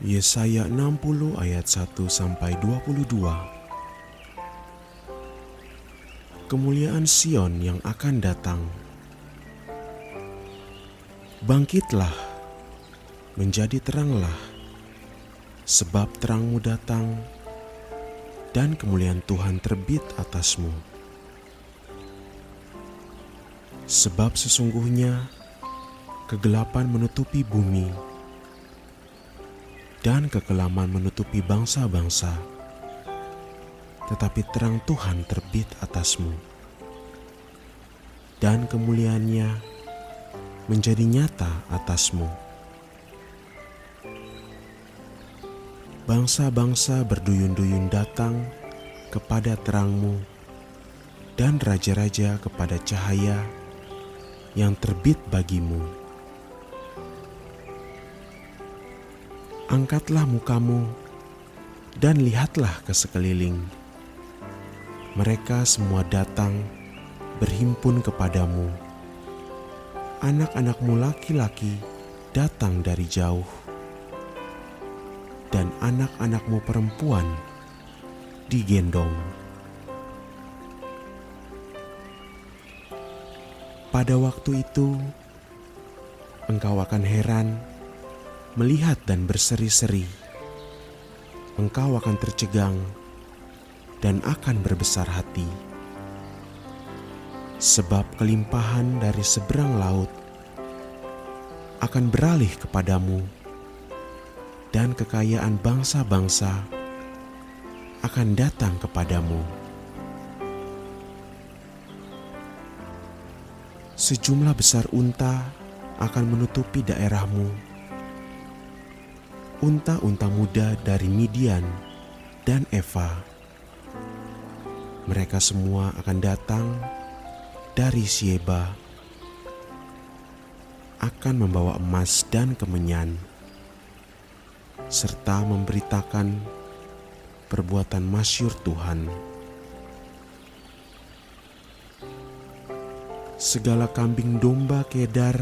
Yesaya 60 ayat 1-22. Kemuliaan Sion yang akan datang. Bangkitlah, menjadi teranglah, sebab terangmu datang dan kemuliaan Tuhan terbit atasmu. Sebab sesungguhnya kegelapan menutupi bumi dan kekelaman menutupi bangsa-bangsa, tetapi terang Tuhan terbit atasmu, dan kemuliaannya menjadi nyata atasmu. Bangsa-bangsa berduyun-duyun datang kepada terangmu, dan raja-raja kepada cahaya yang terbit bagimu. Angkatlah mukamu dan lihatlah ke sekeliling. Mereka semua datang berhimpun kepadamu. Anak-anakmu laki-laki datang dari jauh, dan anak-anakmu perempuan digendong. Pada waktu itu, engkau akan heran melihat dan berseri-seri. Engkau akan tercegang dan akan berbesar hati. Sebab kelimpahan dari seberang laut akan beralih kepadamu, dan kekayaan bangsa-bangsa akan datang kepadamu. Sejumlah besar unta akan menutupi daerahmu. Unta-unta muda dari Midian dan Eva. Mereka semua akan datang dari Sieba, akan membawa emas dan kemenyan, serta memberitakan perbuatan masyhur Tuhan. Segala kambing domba Kedar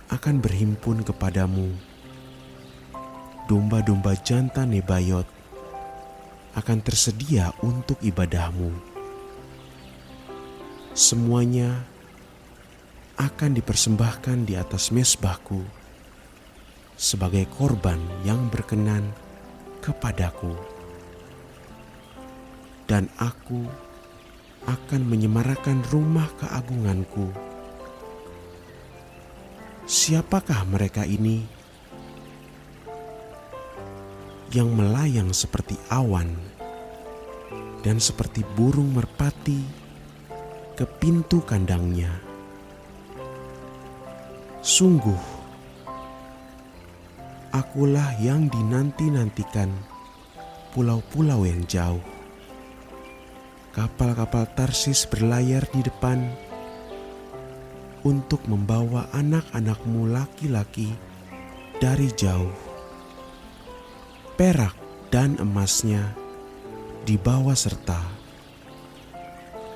akan berhimpun kepadamu. Domba-domba jantan Nebayot akan tersedia untuk ibadahmu. Semuanya akan dipersembahkan di atas mezbahku sebagai korban yang berkenan kepadaku. Dan aku akan menyemarakan rumah keagunganku. Siapakah mereka ini yang melayang seperti awan dan seperti burung merpati ke pintu kandangnya? Sungguh, akulah yang dinanti-nantikan pulau-pulau yang jauh. Kapal-kapal Tarsis berlayar di depan untuk membawa anak-anakmu laki-laki dari jauh. Perak dan emasnya dibawa serta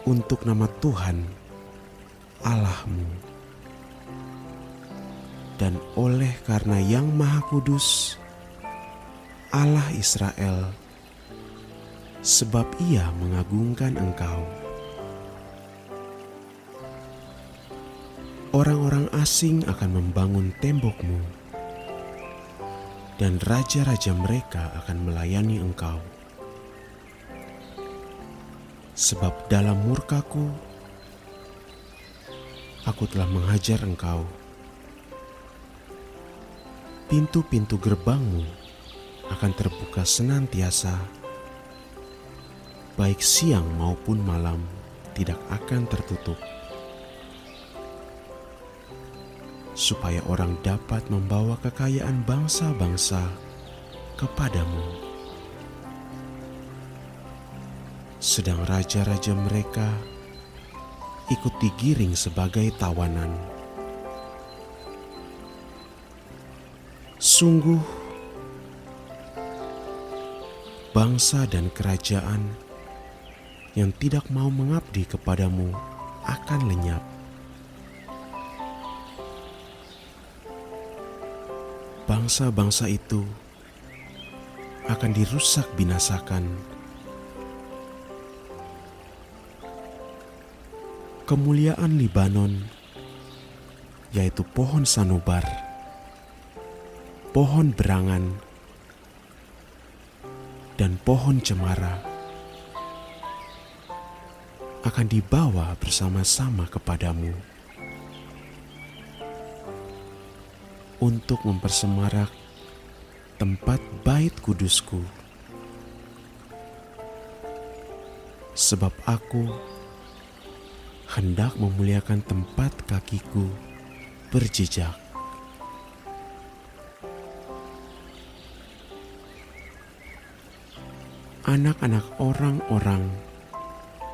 untuk nama Tuhan Allahmu. Dan oleh karena Yang Maha Kudus, Allah Israel, sebab Ia mengagungkan engkau. Orang-orang asing akan membangun tembokmu, dan raja-raja mereka akan melayani engkau. Sebab dalam murkaku, aku telah menghajar engkau. Pintu-pintu gerbangmu akan terbuka senantiasa, baik siang maupun malam tidak akan tertutup, supaya orang dapat membawa kekayaan bangsa-bangsa kepadamu. Sedang raja-raja mereka ikut digiring sebagai tawanan. Sungguh, bangsa dan kerajaan yang tidak mau mengabdi kepadamu akan lenyap. bangsa-bangsa itu akan dirusak binasakan. Kemuliaan Libanon, yaitu pohon sanubar, pohon berangan, dan pohon cemara, akan dibawa bersama-sama kepadamu untuk mempersemarak tempat bait kudusku, sebab aku hendak memuliakan tempat kakiku berjejak. Anak-anak orang-orang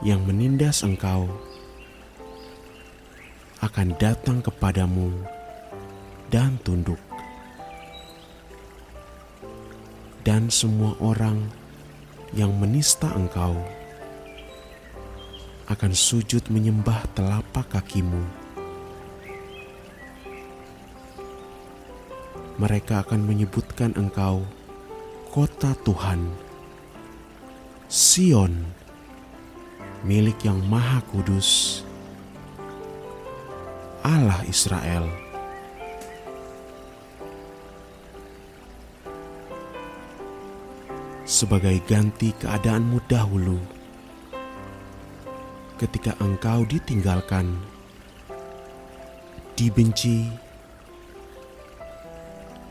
yang menindas engkau akan datang kepadamu dan tunduk, dan semua orang yang menista engkau akan sujud menyembah telapak kakimu. Mereka akan menyebutkan engkau kota Tuhan, Sion, milik yang Maha Kudus, Allah Israel. Sebagai ganti keadaanmu dahulu, ketika engkau ditinggalkan, dibenci,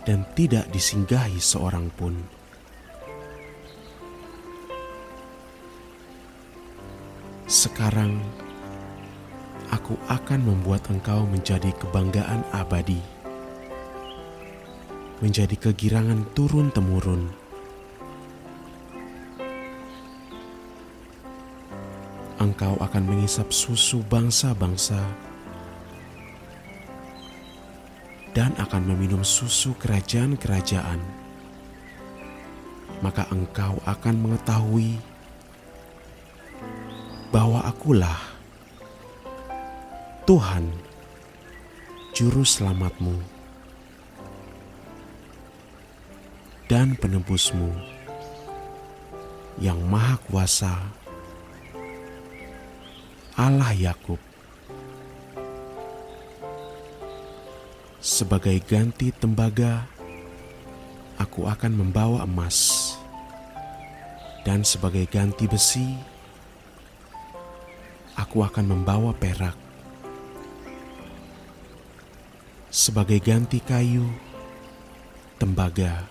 dan tidak disinggahi seorang pun. Sekarang aku akan membuat engkau menjadi kebanggaan abadi, menjadi kegirangan turun-temurun. Engkau akan mengisap susu bangsa-bangsa dan akan meminum susu kerajaan-kerajaan. Maka engkau akan mengetahui bahwa akulah Tuhan, Juru Selamatmu dan Penebusmu, yang Maha Kuasa, Allah Yakub. Sebagai ganti tembaga, aku akan membawa emas, dan sebagai ganti besi, aku akan membawa perak. Sebagai ganti kayu, tembaga,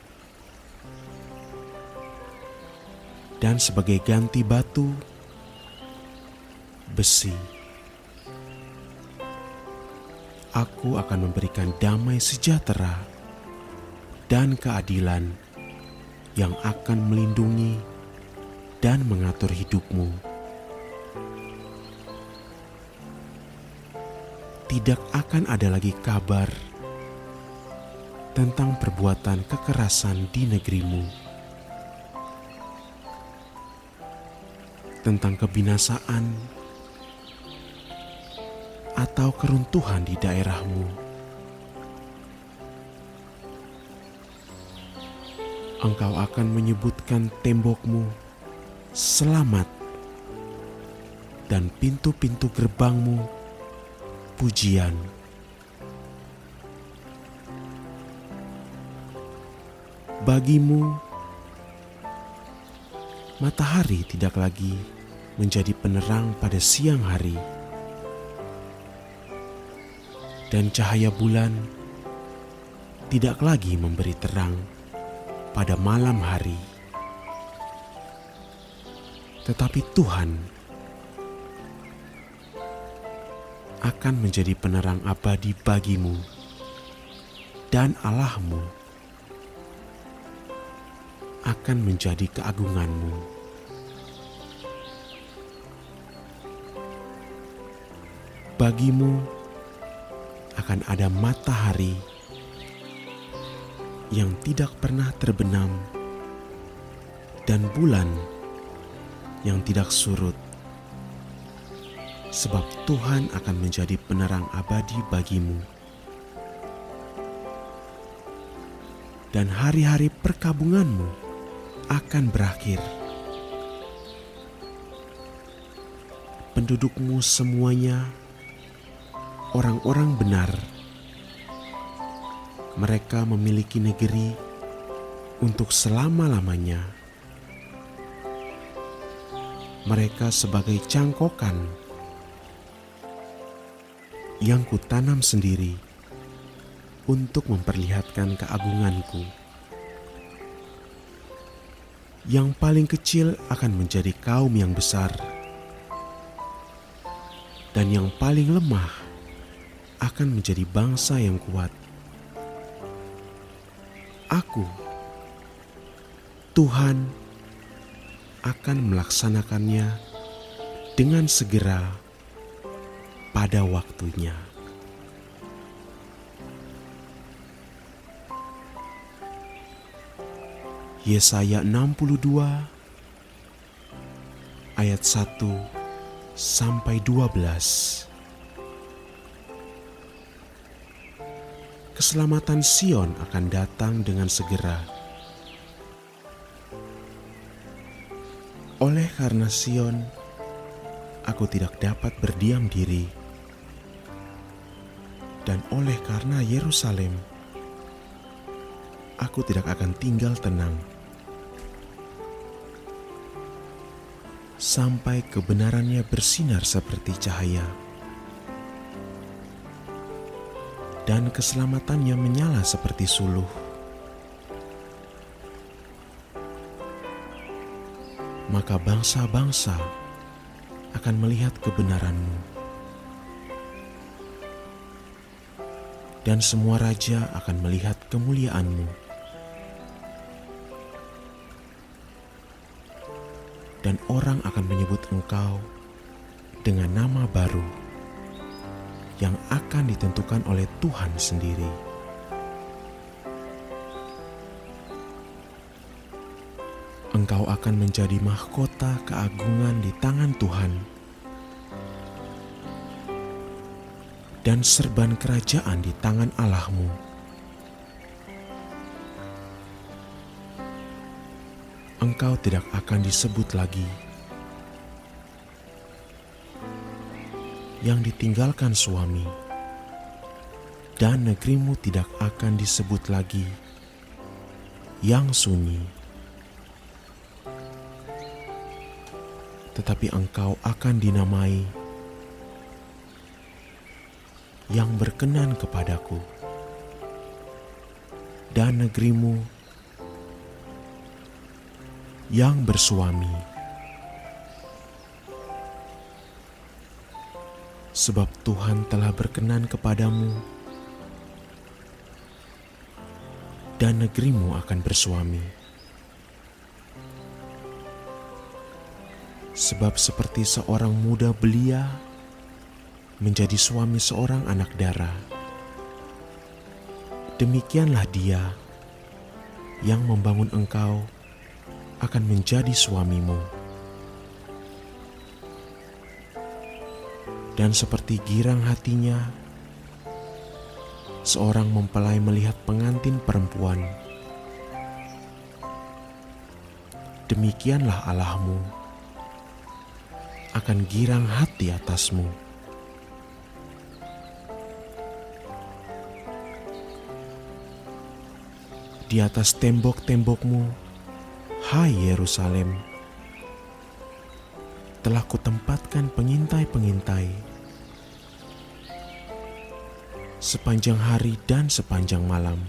dan sebagai ganti batu, besi. Aku akan memberikan damai sejahtera dan keadilan yang akan melindungi dan mengatur hidupmu. Tidak akan ada lagi kabar tentang perbuatan kekerasan di negerimu, tentang kebinasaan atau keruntuhan di daerahmu. Engkau akan menyebutkan tembokmu selamat dan pintu-pintu gerbangmu pujian. Bagimu, matahari tidak lagi menjadi penerang pada siang hari, dan cahaya bulan tidak lagi memberi terang pada malam hari. Tetapi Tuhan akan menjadi penerang abadi bagimu, dan Allahmu akan menjadi keagunganmu. Bagimu akan ada matahari yang tidak pernah terbenam dan bulan yang tidak surut, sebab Tuhan akan menjadi penerang abadi bagimu. dan hari-hari perkabunganmu akan berakhir. Pendudukmu semuanya orang-orang benar. Mereka memiliki negeri untuk selama-lamanya. Mereka sebagai cangkokan yang kutanam sendiri untuk memperlihatkan keagunganku. Yang paling kecil akan menjadi kaum yang besar, dan yang paling lemah akan menjadi bangsa yang kuat. Aku, Tuhan, akan melaksanakannya dengan segera pada waktunya. Yesaya 62 ayat 1 sampai 12. Keselamatan Sion akan datang dengan segera. Oleh karena Sion, aku tidak dapat berdiam diri. Dan oleh karena Yerusalem, aku tidak akan tinggal tenang sampai kebenarannya bersinar seperti cahaya dan keselamatannya menyala seperti suluh. Maka bangsa-bangsa akan melihat kebenaranmu, dan semua raja akan melihat kemuliaanmu. Dan orang akan menyebut engkau dengan nama baru yang akan ditentukan oleh Tuhan sendiri. Engkau akan menjadi mahkota keagungan di tangan Tuhan dan serban kerajaan di tangan Allahmu. Engkau tidak akan disebut lagi yang ditinggalkan suami, dan negerimu tidak akan disebut lagi yang sunyi. Tetapi engkau akan dinamai yang berkenan kepadaku, dan negerimu yang bersuami. Sebab Tuhan telah berkenan kepadamu, dan negerimu akan bersuami. Sebab seperti seorang muda belia menjadi suami seorang anak dara, demikianlah dia yang membangun engkau akan menjadi suamimu. Dan seperti girang hatinya seorang mempelai melihat pengantin perempuan, demikianlah Allahmu akan girang hati atasmu. Di atas tembok-tembokmu, hai Yerusalem, telah kutempatkan pengintai-pengintai sepanjang hari dan sepanjang malam.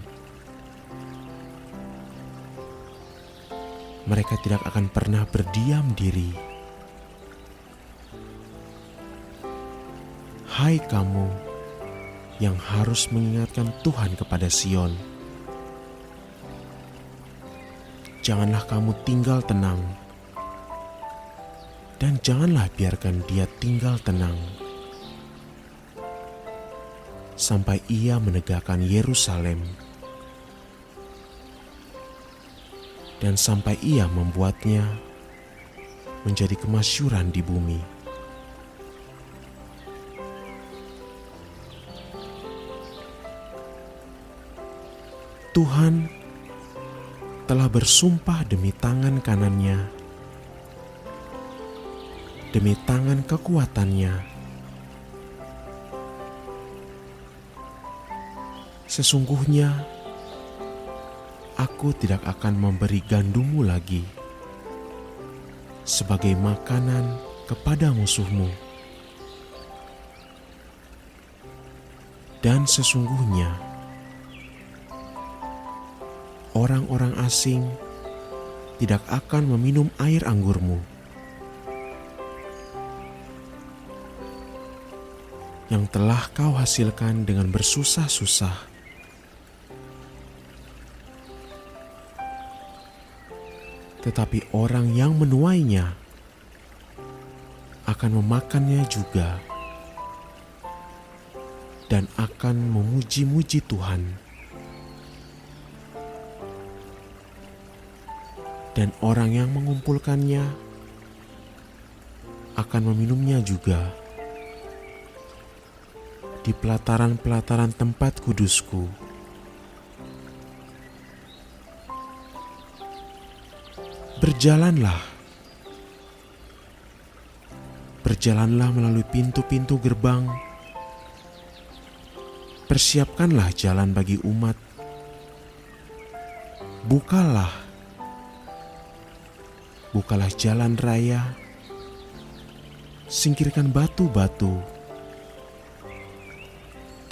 Mereka tidak akan pernah berdiam diri. Hai kamu yang harus mengingatkan Tuhan kepada Sion, janganlah kamu tinggal tenang, dan janganlah biarkan dia tinggal tenang sampai ia menegakkan Yerusalem dan sampai ia membuatnya menjadi kemasyhuran di bumi. Tuhan telah bersumpah demi tangan kanannya, demi tangan kekuatannya. Sesungguhnya aku tidak akan memberi gandummu lagi sebagai makanan kepada musuhmu. Dan sesungguhnya orang-orang asing tidak akan meminum air anggurmu yang telah kau hasilkan dengan bersusah-susah. Tetapi orang yang menuainya akan memakannya juga dan akan memuji-muji Tuhan. Dan orang yang mengumpulkannya akan meminumnya juga di pelataran-pelataran tempat kudusku. Berjalanlah melalui pintu-pintu gerbang. Persiapkanlah jalan bagi umat. Bukalah jalan raya. Singkirkan batu-batu.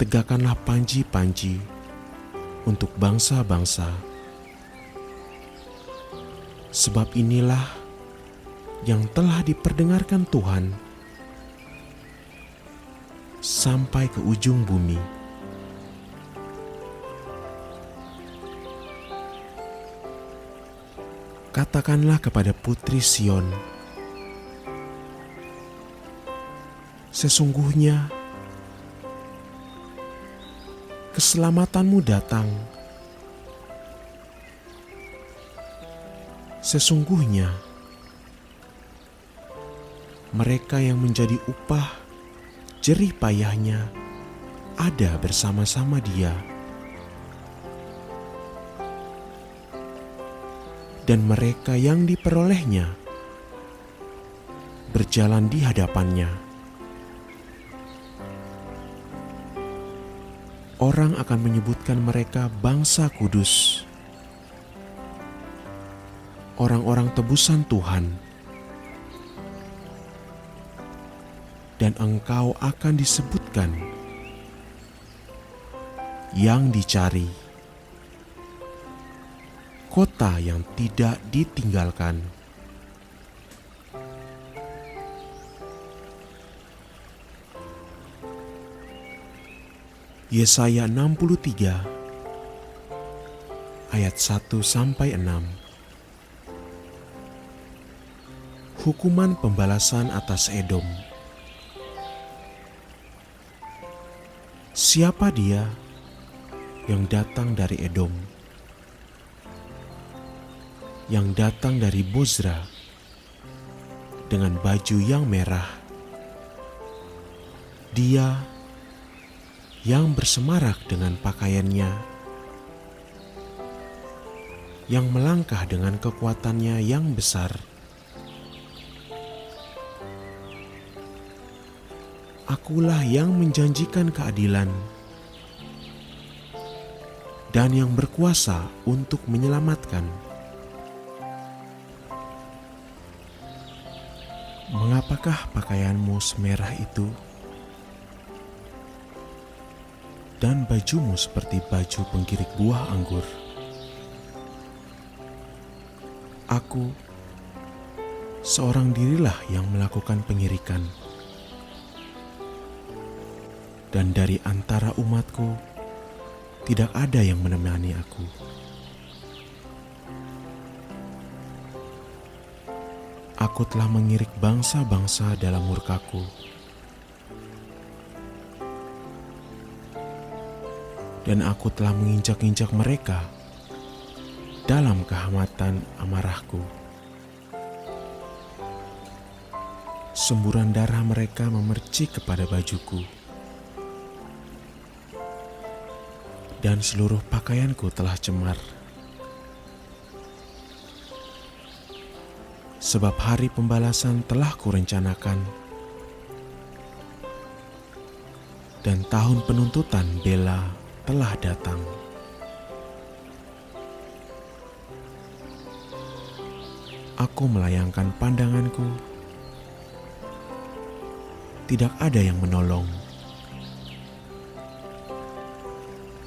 Tegakkanlah panji-panji untuk bangsa-bangsa. Sebab inilah yang telah diperdengarkan Tuhan sampai ke ujung bumi. Katakanlah kepada putri Sion, sesungguhnya keselamatanmu datang. Sesungguhnya mereka yang menjadi upah jerih payahnya ada bersama-sama dia. Dan mereka yang diperolehnya berjalan di hadapannya. Orang akan menyebutkan mereka bangsa kudus, orang-orang tebusan Tuhan. Dan engkau akan disebutkan yang dicari, kota yang tidak ditinggalkan. Yesaya 63 ayat 1-6. Hukuman pembalasan atas Edom. Siapa dia yang datang dari Edom, yang datang dari Bozra dengan baju yang merah? Dia yang bersemarak dengan pakaiannya, yang melangkah dengan kekuatannya yang besar. Akulah yang menjanjikan keadilan dan yang berkuasa untuk menyelamatkan. Mengapakah pakaianmu semerah itu dan bajumu seperti baju pengkirik buah anggur? Aku seorang dirilah yang melakukan pengirikan, dan dari antara umatku tidak ada yang menemani aku. Aku telah mengirik bangsa-bangsa dalam murkaku, dan aku telah menginjak-injak mereka dalam kehangatan amarahku. Semburan darah mereka memercik kepada bajuku, dan seluruh pakaianku telah cemar. sebab hari pembalasan telah kurencanakan, dan tahun penuntutan bela telah datang. Aku melayangkan pandanganku, tidak ada yang menolong.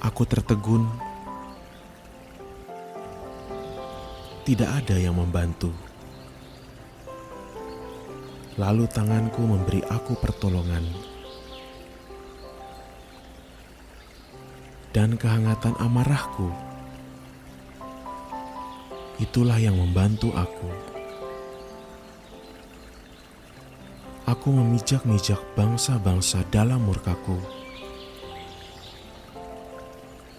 Aku tertegun, tidak ada yang membantu. Lalu tanganku memberi aku pertolongan, dan kehangatan amarahku, itulah yang membantu aku. Aku memijak-mijak bangsa-bangsa dalam murkaku,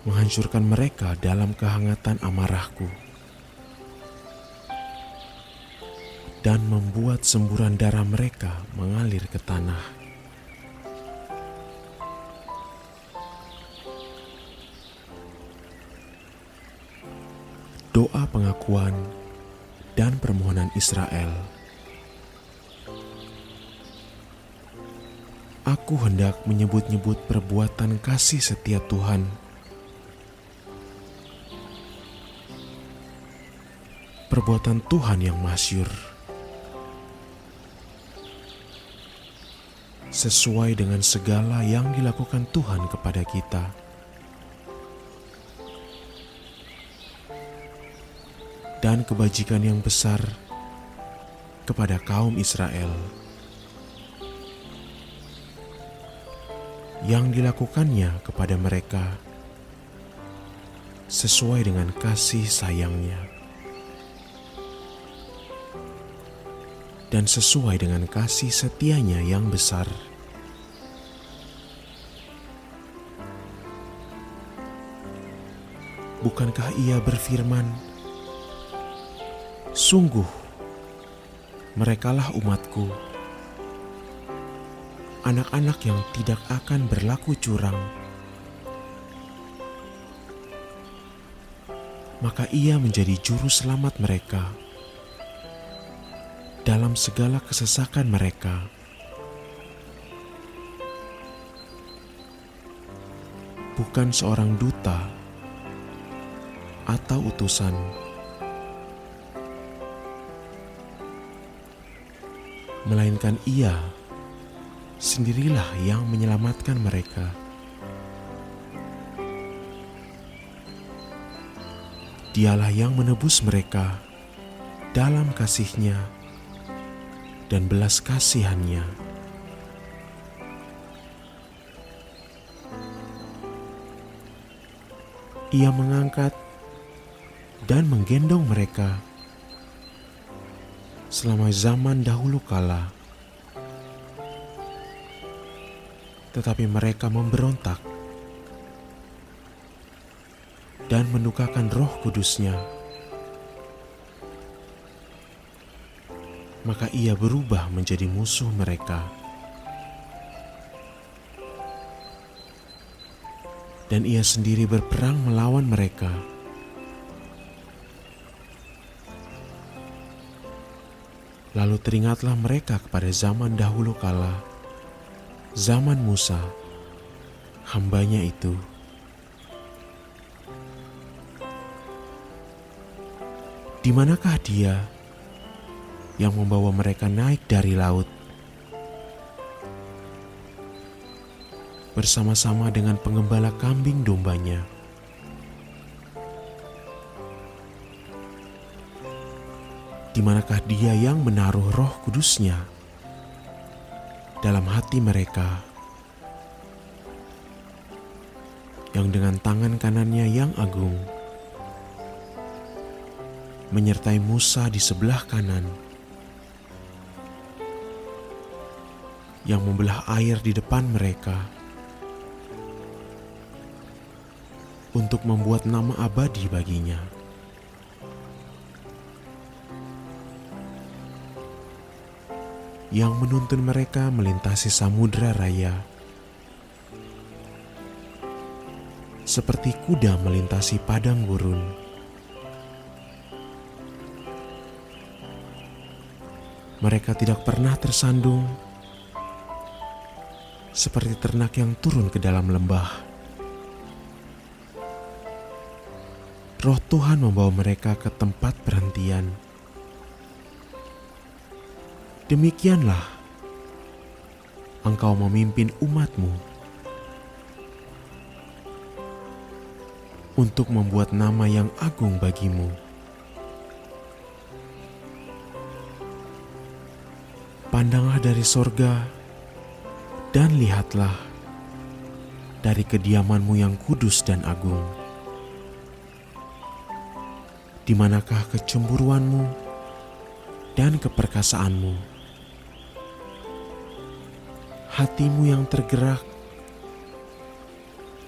menghancurkan mereka dalam kehangatan amarahku, dan membuat semburan darah mereka mengalir ke tanah. Doa pengakuan dan permohonan Israel. Aku hendak menyebut-nyebut perbuatan kasih setia Tuhan. Perbuatan Tuhan yang masyhur, sesuai dengan segala yang dilakukan Tuhan kepada kita. Dan kebajikan yang besar kepada kaum Israel yang dilakukannya kepada mereka sesuai dengan kasih sayangnya dan sesuai dengan kasih setianya yang besar. Bukankah Ia berfirman, "Sungguh, merekalah umatku, anak-anak yang tidak akan berlaku curang." Maka Ia menjadi juru selamat mereka dalam segala kesesakan mereka. Bukan seorang duta atau utusan, melainkan Ia sendirilah yang menyelamatkan mereka. Dialah yang menebus mereka dalam kasih-Nya dan belas kasihan-Nya. Ia mengangkat dan menggendong mereka selama zaman dahulu kala. Tetapi mereka memberontak dan mendukakan Roh Kudus-Nya. Maka Ia berubah menjadi musuh mereka. Dan Ia sendiri berperang melawan mereka. Lalu teringatlah mereka kepada zaman dahulu kala, zaman Musa, hamba-Nya itu. Di manakah Dia yang membawa mereka naik dari laut bersama-sama dengan penggembala kambing domba-Nya? Di manakah Dia yang menaruh Roh Kudus-Nya dalam hati mereka, yang dengan tangan kanan-Nya yang agung menyertai Musa di sebelah kanan, yang membelah air di depan mereka untuk membuat nama abadi baginya. Yang menuntun mereka melintasi samudera raya, seperti kuda melintasi padang gurun. Mereka tidak pernah tersandung seperti ternak yang turun ke dalam lembah. Roh Tuhan membawa mereka ke tempat perhentian. Demikianlah Engkau memimpin umat-Mu untuk membuat nama yang agung bagi-Mu. Pandanglah dari sorga dan lihatlah dari kediaman-Mu yang kudus dan agung. Di manakah kecemburuan-Mu dan keperkasaan-Mu? Hati-Mu yang tergerak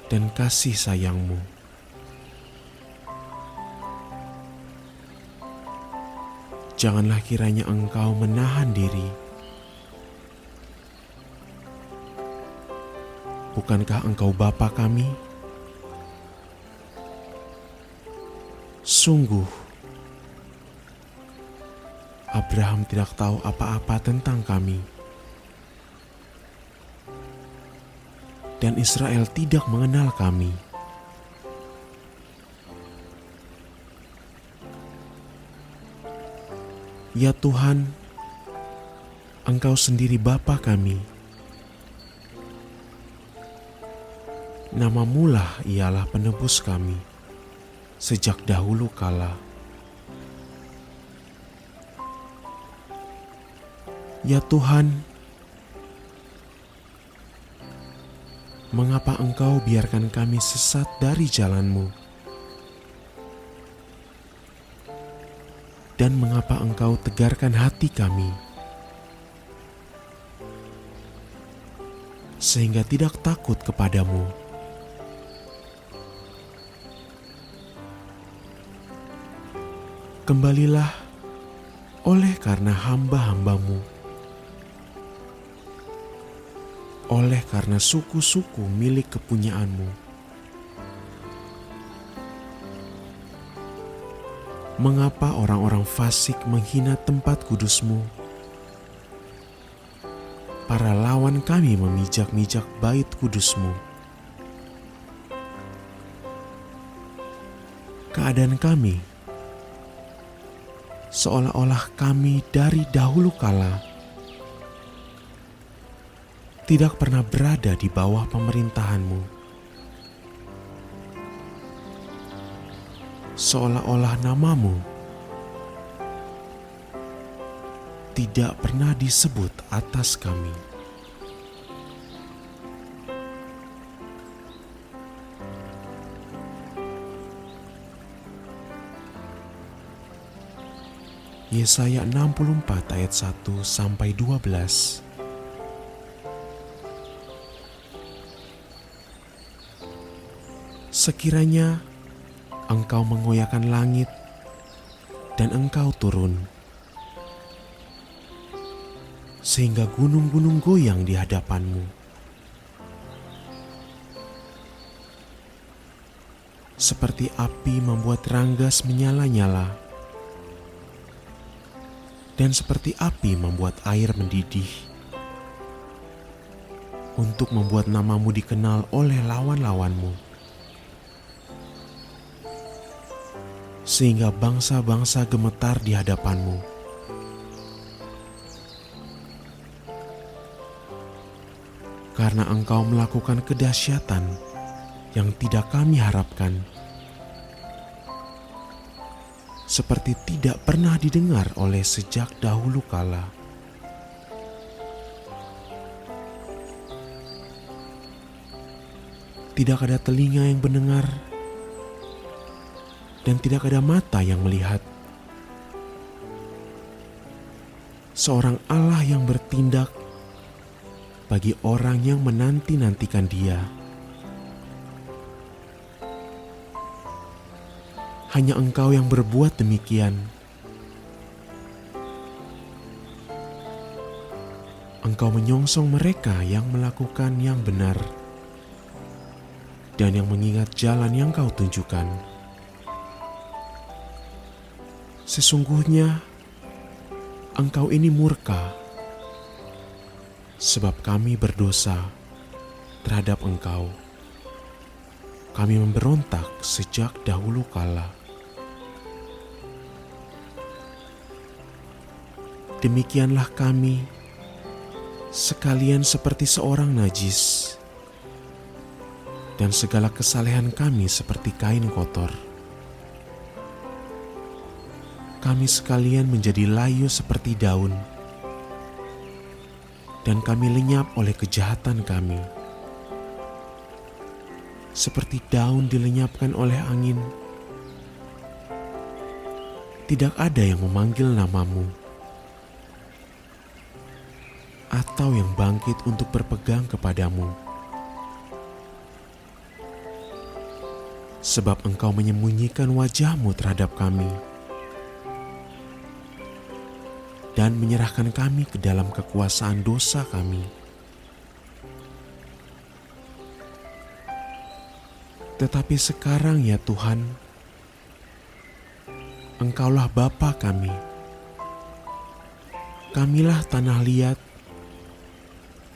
dan kasih sayang-Mu. Janganlah kiranya Engkau menahan diri. Bukankah Engkau Bapa kami? Sungguh, Abraham tidak tahu apa-apa tentang kami, dan Israel tidak mengenal kami. Ya Tuhan, Engkau sendiri Bapa kami. Nama-Mu lah ialah penebus kami sejak dahulu kala. Ya Tuhan, mengapa Engkau biarkan kami sesat dari jalan-Mu? Dan mengapa Engkau tegarkan hati kami, sehingga tidak takut kepadamu? Kembalilah oleh karena hamba-hamba-Mu, oleh karena suku-suku milik kepunyaan-Mu. Mengapa orang-orang fasik menghina tempat kudus-Mu? Para lawan kami memijak-mijak bait kudus-Mu. Keadaan kami seolah-olah kami dari dahulu kala tidak pernah berada di bawah pemerintahan-Mu. Seolah-olah nama-Mu tidak pernah disebut atas kami. Yesaya 64 ayat 1 sampai 12. Sekiranya Engkau mengoyakkan langit dan Engkau turun, sehingga gunung-gunung goyang di hadapan-Mu. Seperti api membuat ranggas menyala-nyala, dan seperti api membuat air mendidih, untuk membuat nama-Mu dikenal oleh lawan-lawan-Mu, sehingga bangsa-bangsa gemetar di hadapan-Mu. Karena Engkau melakukan kedahsyatan yang tidak kami harapkan, seperti tidak pernah didengar oleh sejak dahulu kala. Tidak ada telinga yang mendengar, dan tidak ada mata yang melihat. Seorang Allah yang bertindak bagi orang yang menanti-nantikan Dia. Hanya Engkau yang berbuat demikian. Engkau menyongsong mereka yang melakukan yang benar dan yang mengingat jalan yang Kau tunjukkan. Sesungguhnya Engkau ini murka, sebab kami berdosa terhadap Engkau. Kami memberontak sejak dahulu kala. Demikianlah kami, sekalian seperti seorang najis, dan segala kesalehan kami seperti kain kotor. Kami sekalian menjadi layu seperti daun, dan kami lenyap oleh kejahatan kami. Seperti daun dilenyapkan oleh angin, tidak ada yang memanggil namamu, atau yang bangkit untuk berpegang kepadamu. Sebab Engkau menyembunyikan wajah-Mu terhadap kami, dan menyerahkan kami ke dalam kekuasaan dosa kami. Tetapi sekarang ya Tuhan, Engkaulah Bapa kami. Kamilah tanah liat,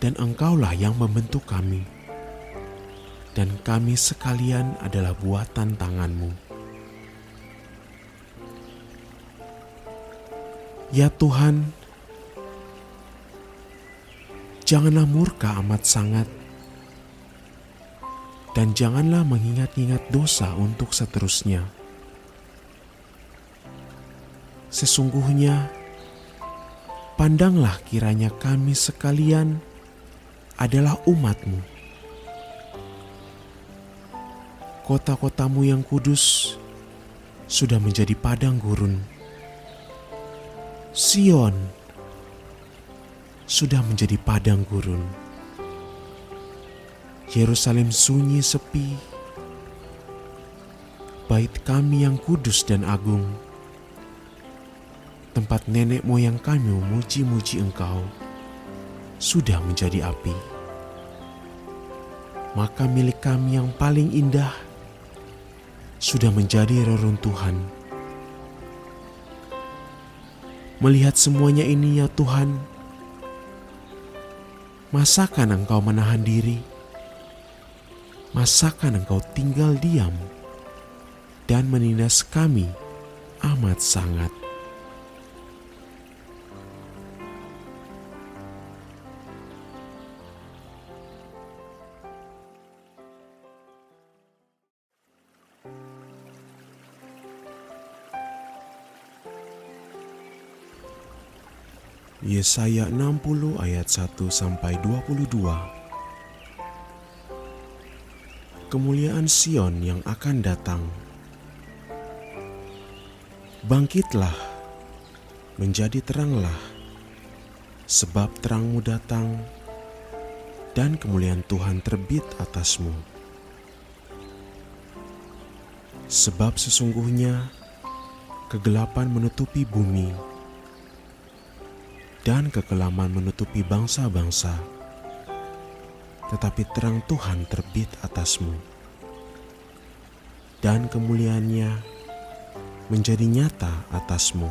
dan Engkaulah yang membentuk kami. Dan kami sekalian adalah buatan tangan-Mu. Ya Tuhan, janganlah murka amat sangat, dan janganlah mengingat-ingat dosa untuk seterusnya. Sesungguhnya, pandanglah kiranya kami sekalian adalah umat-Mu. Kota-kotamu yang kudus sudah menjadi padang gurun. Sion sudah menjadi padang gurun. Yerusalem sunyi sepi. Bait kami yang kudus dan agung, tempat nenek moyang kami memuji-muji Engkau, sudah menjadi api. Maka milik kami yang paling indah sudah menjadi reruntuhan. Melihat semuanya ini ya Tuhan, masakan Engkau menahan diri? Masakan Engkau tinggal diam dan menindas kami amat sangat? Yesaya 60 ayat 1-22. Kemuliaan Sion yang akan datang. Bangkitlah, menjadi teranglah, sebab terangmu datang, dan kemuliaan Tuhan terbit atasmu. Sebab sesungguhnya kegelapan menutupi bumi, dan kekelaman menutupi bangsa-bangsa, tetapi terang Tuhan terbit atasmu, dan kemuliaannya menjadi nyata atasmu.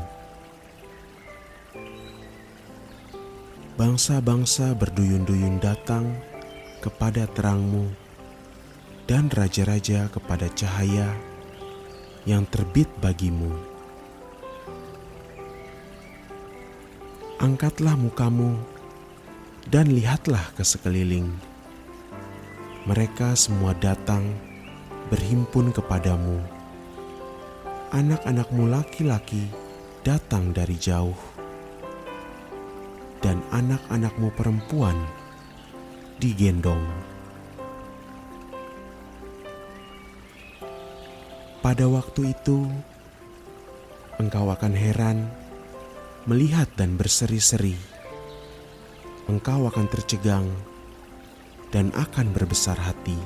Bangsa-bangsa berduyun-duyun datang kepada terangmu, dan raja-raja kepada cahaya yang terbit bagimu. Angkatlah mukamu dan lihatlah ke sekeliling. Mereka semua datang berhimpun kepadamu. Anak-anakmu laki-laki datang dari jauh, dan anak-anakmu perempuan digendong. Pada waktu itu, engkau akan heran melihat dan berseri-seri. Engkau akan tercegang dan akan berbesar hati.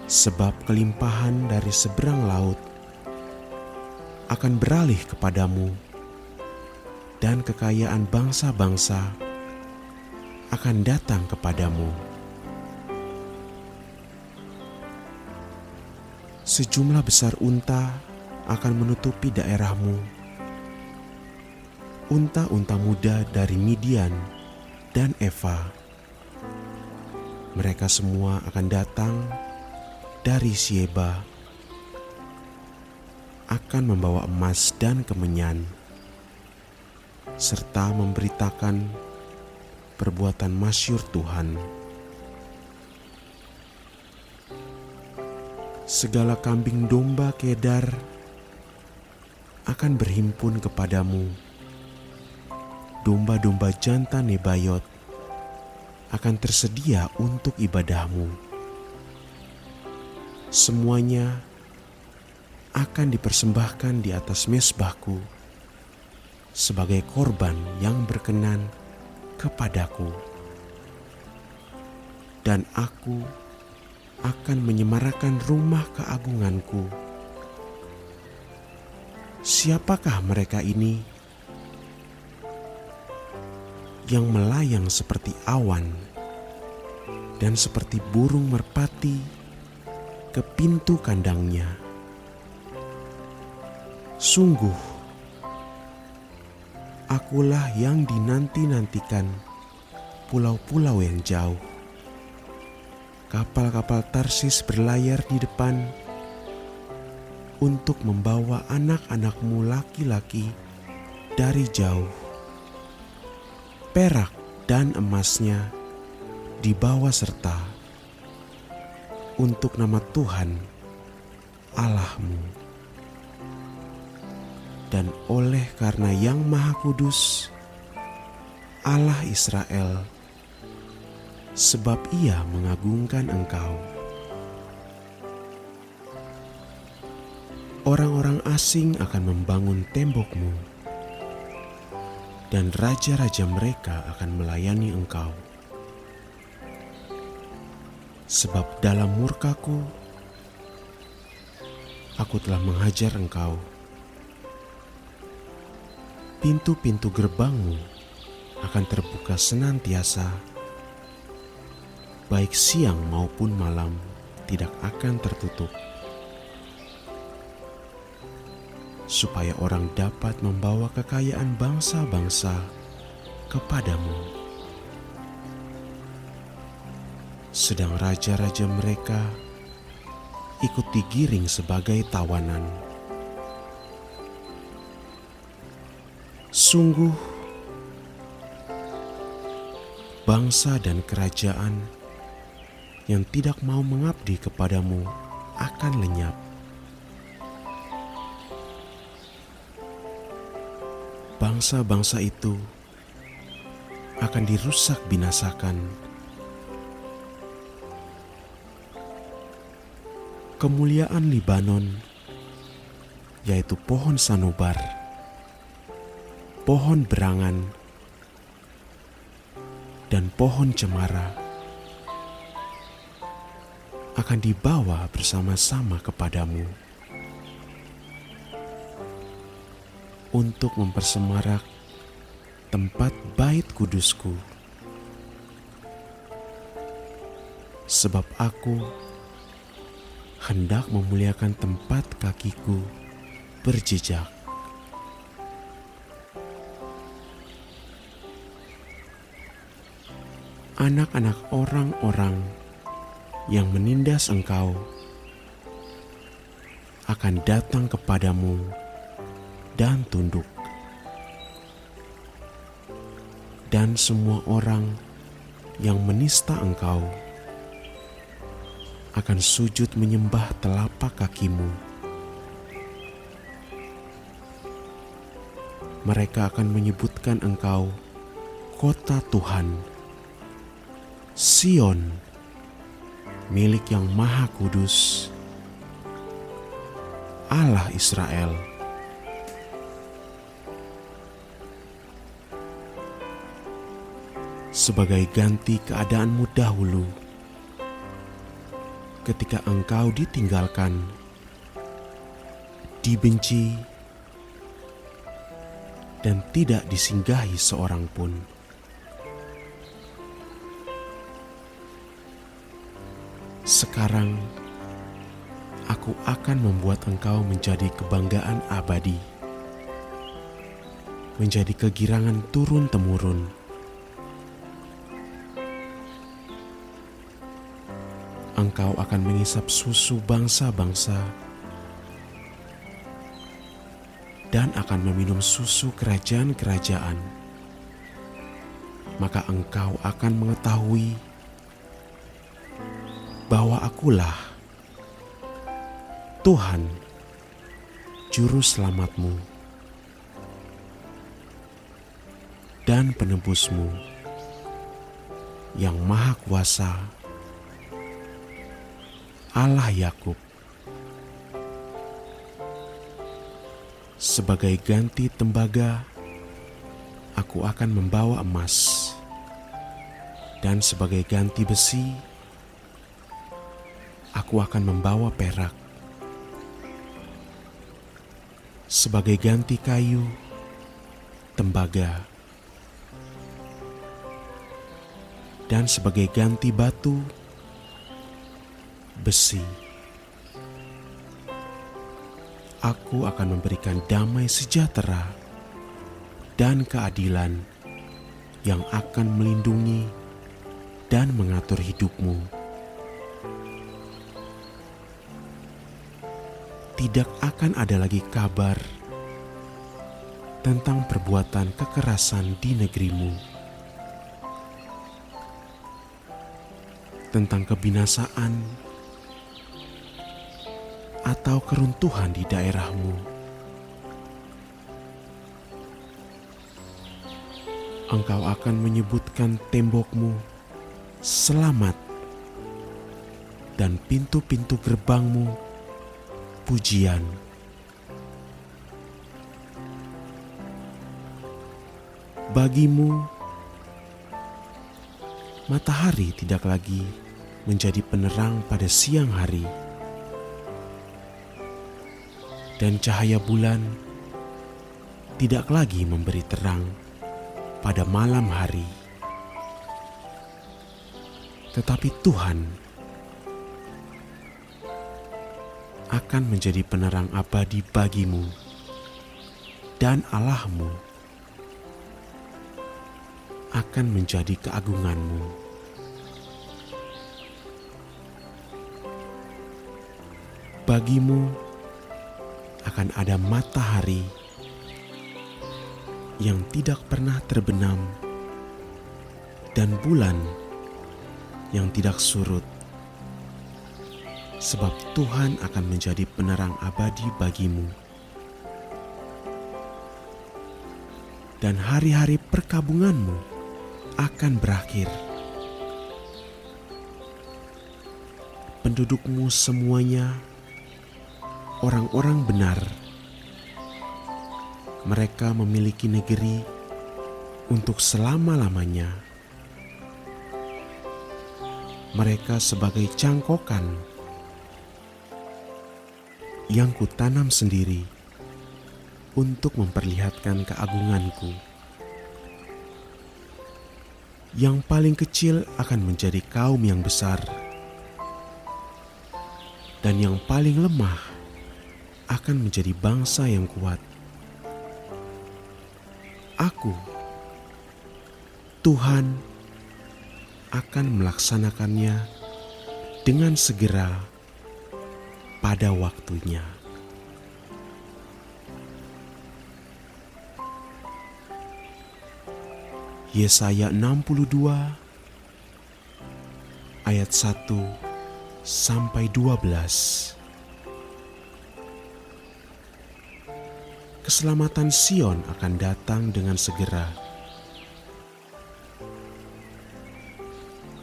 Sebab kelimpahan dari seberang laut akan beralih kepadamu, dan kekayaan bangsa-bangsa akan datang kepadamu. Sejumlah besar unta akan menutupi daerahmu, unta-unta muda dari Midian dan Eva. Mereka semua akan datang dari Sieba, akan membawa emas dan kemenyan, serta memberitakan perbuatan masyhur Tuhan. Segala kambing domba Kedar akan berhimpun kepadamu. Domba-domba jantan Nebayot akan tersedia untuk ibadahmu. Semuanya akan dipersembahkan di atas mezbahku sebagai korban yang berkenan kepadaku. Dan aku akan menyemarakan rumah keagunganku. Siapakah mereka ini yang melayang seperti awan dan seperti burung merpati ke pintu kandangnya? Sungguh, akulah yang dinanti-nantikan pulau-pulau yang jauh. Kapal-kapal Tarsis berlayar di depan untuk membawa anak-anakmu laki-laki dari jauh. Perak dan emasnya dibawa serta untuk nama Tuhan Allahmu. Dan oleh karena Yang Maha Kudus, Allah Israel, sebab Ia mengagungkan engkau. Orang-orang asing akan membangun tembokmu, dan raja-raja mereka akan melayani engkau. Sebab dalam murkaku, aku telah menghajar engkau. Pintu-pintu gerbangmu akan terbuka senantiasa, baik siang maupun malam tidak akan tertutup, supaya orang dapat membawa kekayaan bangsa-bangsa kepadamu. Sedang raja-raja mereka ikut digiring sebagai tawanan. Sungguh, bangsa dan kerajaan yang tidak mau mengabdi kepadamu akan lenyap. Bangsa-bangsa itu akan dirusak binasakan. Kemuliaan Libanon, yaitu pohon sanubar, pohon berangan, dan pohon cemara, akan dibawa bersama-sama kepadamu untuk mempersemarak tempat bait kudusku. Sebab aku hendak memuliakan tempat kakiku berjejak. Anak-anak orang-orang yang menindas engkau akan datang kepadamu dan tunduk, dan semua orang yang menista engkau akan sujud menyembah telapak kakimu. Mereka akan menyebutkan engkau kota Tuhan, Sion, milik Yang Maha Kudus, Allah Israel. Sebagai ganti keadaanmu dahulu, ketika engkau ditinggalkan, dibenci, dan tidak disinggahi seorang pun. Sekarang aku akan membuat engkau menjadi kebanggaan abadi, menjadi kegirangan turun-temurun. Engkau akan mengisap susu bangsa-bangsa dan akan meminum susu kerajaan-kerajaan. Maka engkau akan mengetahui bahwa Akulah Tuhan, Juru Selamatmu dan Penebusmu yang Maha Kuasa, Allah Yakub. Sebagai ganti tembaga, Aku akan membawa emas, dan sebagai ganti besi, Aku akan membawa perak. Sebagai ganti kayu, tembaga, dan sebagai ganti batu, besi. Aku akan memberikan damai sejahtera dan keadilan yang akan melindungi dan mengatur hidupmu. Tidak akan ada lagi kabar tentang perbuatan kekerasan di negerimu, tentang kebinasaan atau keruntuhan di daerahmu. Engkau akan menyebutkan tembokmu selamat dan pintu-pintu gerbangmu pujian. Bagimu, matahari tidak lagi menjadi penerang pada siang hari, dan cahaya bulan tidak lagi memberi terang pada malam hari. Tetapi Tuhan akan menjadi penerang abadi bagimu, dan Allahmu akan menjadi keagunganmu. Bagimu akan ada matahari yang tidak pernah terbenam dan bulan yang tidak surut, sebab Tuhan akan menjadi penerang abadi bagimu. Dan hari-hari perkabunganmu akan berakhir. Pendudukmu semuanya orang-orang benar. Mereka memiliki negeri untuk selama-lamanya. Mereka sebagai cangkokan yang kutanam sendiri untuk memperlihatkan keagunganku. Yang paling kecil akan menjadi kaum yang besar, dan yang paling lemah akan menjadi bangsa yang kuat. Aku, Tuhan, akan melaksanakannya dengan segera pada waktunya. Yesaya 62 ayat 1 sampai 12. Keselamatan Sion akan datang dengan segera.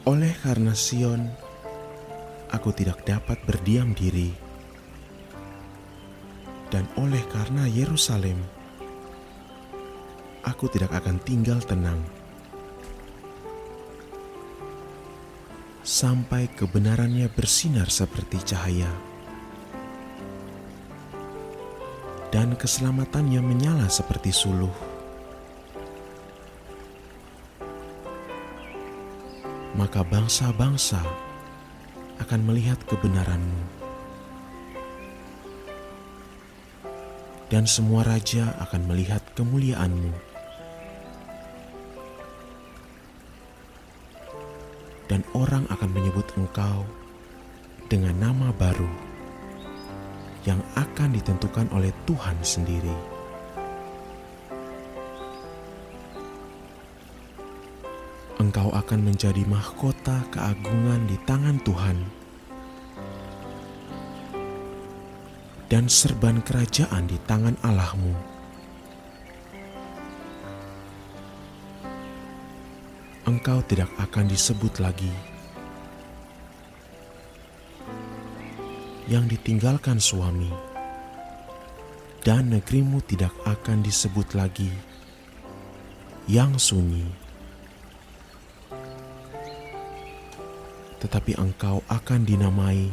Oleh karena Sion, aku tidak dapat berdiam diri. Dan oleh karena Yerusalem, aku tidak akan tinggal tenang sampai kebenarannya bersinar seperti cahaya dan keselamatannya menyala seperti suluh. Maka bangsa-bangsa akan melihat kebenaranmu, dan semua raja akan melihat kemuliaanmu. dan orang akan menyebut engkau dengan nama baru yang akan ditentukan oleh Tuhan sendiri. Engkau akan menjadi mahkota keagungan di tangan Tuhan dan serban kerajaan di tangan Allahmu. Engkau tidak akan disebut lagi yang ditinggalkan suami, dan negerimu tidak akan disebut lagi yang sunyi. Tetapi engkau akan dinamai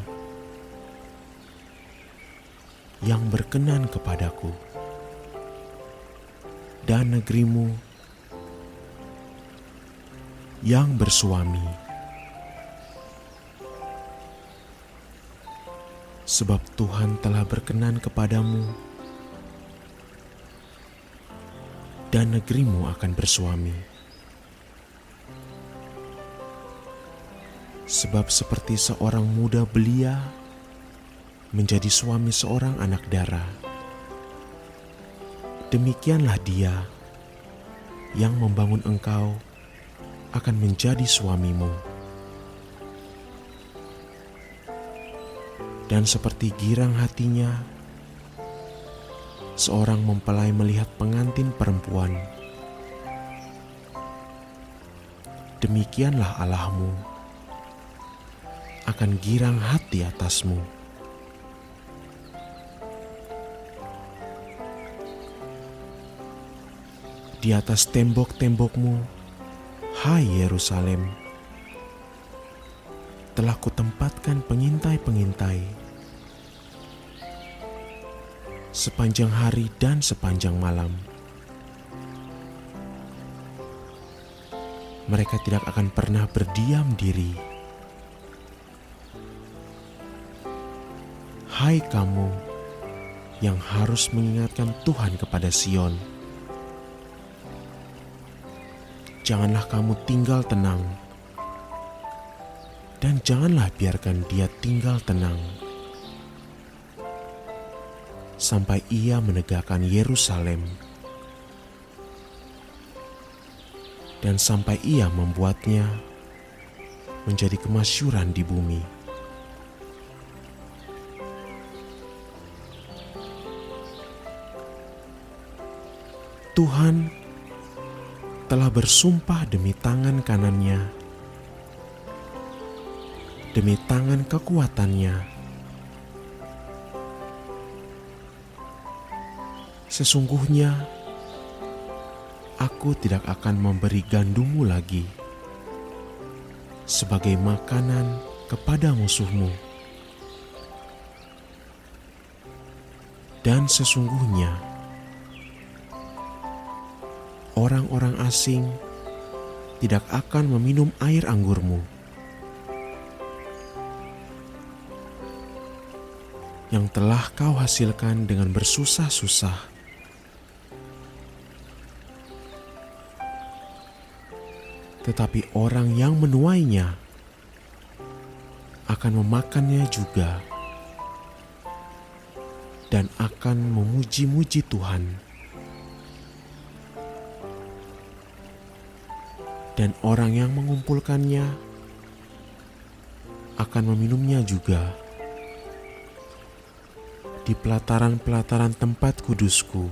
yang berkenan kepadaku, dan negerimu yang bersuami. Sebab Tuhan telah berkenan kepadamu, dan negerimu akan bersuami. Sebab seperti seorang muda belia menjadi suami seorang anak dara, demikianlah dia yang membangun engkau akan menjadi suamimu. Dan seperti girang hatinya seorang mempelai melihat pengantin perempuan, demikianlah Allahmu akan girang hati atasmu. Di atas tembok-tembokmu, hai Yerusalem, telah kutempatkan pengintai-pengintai sepanjang hari dan sepanjang malam. Mereka tidak akan pernah berdiam diri. Hai kamu yang harus mengingatkan Tuhan kepada Sion, janganlah kamu tinggal tenang, dan janganlah biarkan dia tinggal tenang sampai ia menegakkan Yerusalem dan sampai ia membuatnya menjadi kemasyhuran di bumi. Tuhan telah bersumpah demi tangan kanannya, demi tangan kekuatannya. Sesungguhnya aku tidak akan memberi gandummu lagi sebagai makanan kepada musuhmu. Dan sesungguhnya orang-orang asing tidak akan meminum air anggurmu yang telah kau hasilkan dengan bersusah-susah. Tetapi orang yang menuainya akan memakannya juga dan akan memuji-muji Tuhan. Dan orang yang mengumpulkannya akan meminumnya juga di pelataran-pelataran tempat kudusku.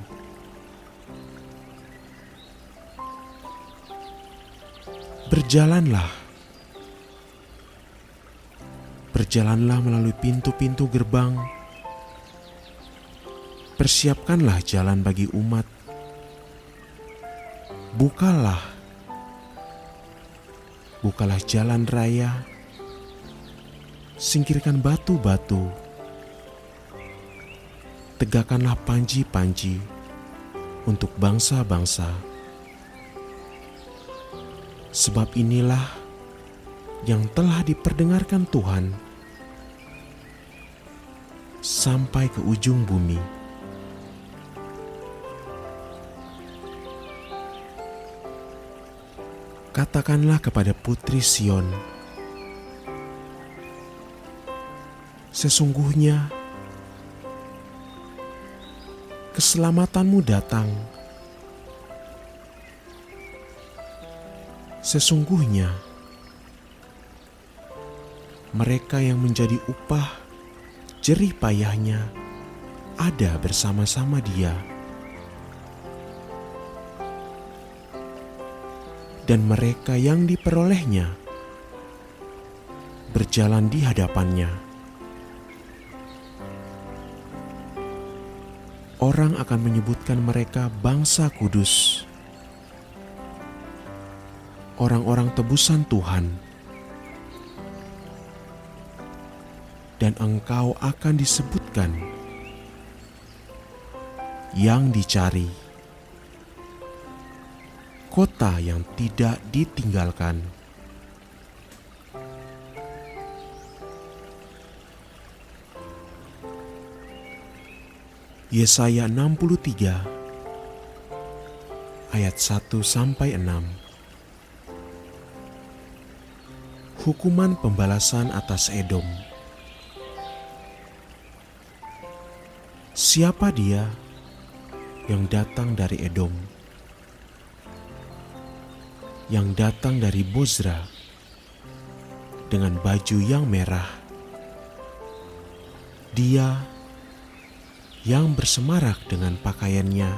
Berjalanlah melalui pintu-pintu gerbang. Persiapkanlah jalan bagi umat. Bukalah jalan raya, singkirkan batu-batu, tegakkanlah panji-panji untuk bangsa-bangsa. Sebab inilah yang telah diperdengarkan Tuhan sampai ke ujung bumi. Katakanlah kepada putri Sion, Sesungguhnya keselamatanmu datang. Sesungguhnya mereka yang menjadi upah jerih payahnya ada bersama-sama Dia, dan mereka yang diperolehnya berjalan di hadapannya. Orang akan menyebutkan mereka bangsa kudus, orang-orang tebusan Tuhan, dan engkau akan disebutkan yang dicari, kota yang tidak ditinggalkan. Yesaya 63 ayat 1-6. Hukuman pembalasan atas Edom. Siapa dia yang datang dari Edom, yang datang dari Bozra dengan baju yang merah? Dia yang bersemarak dengan pakaiannya,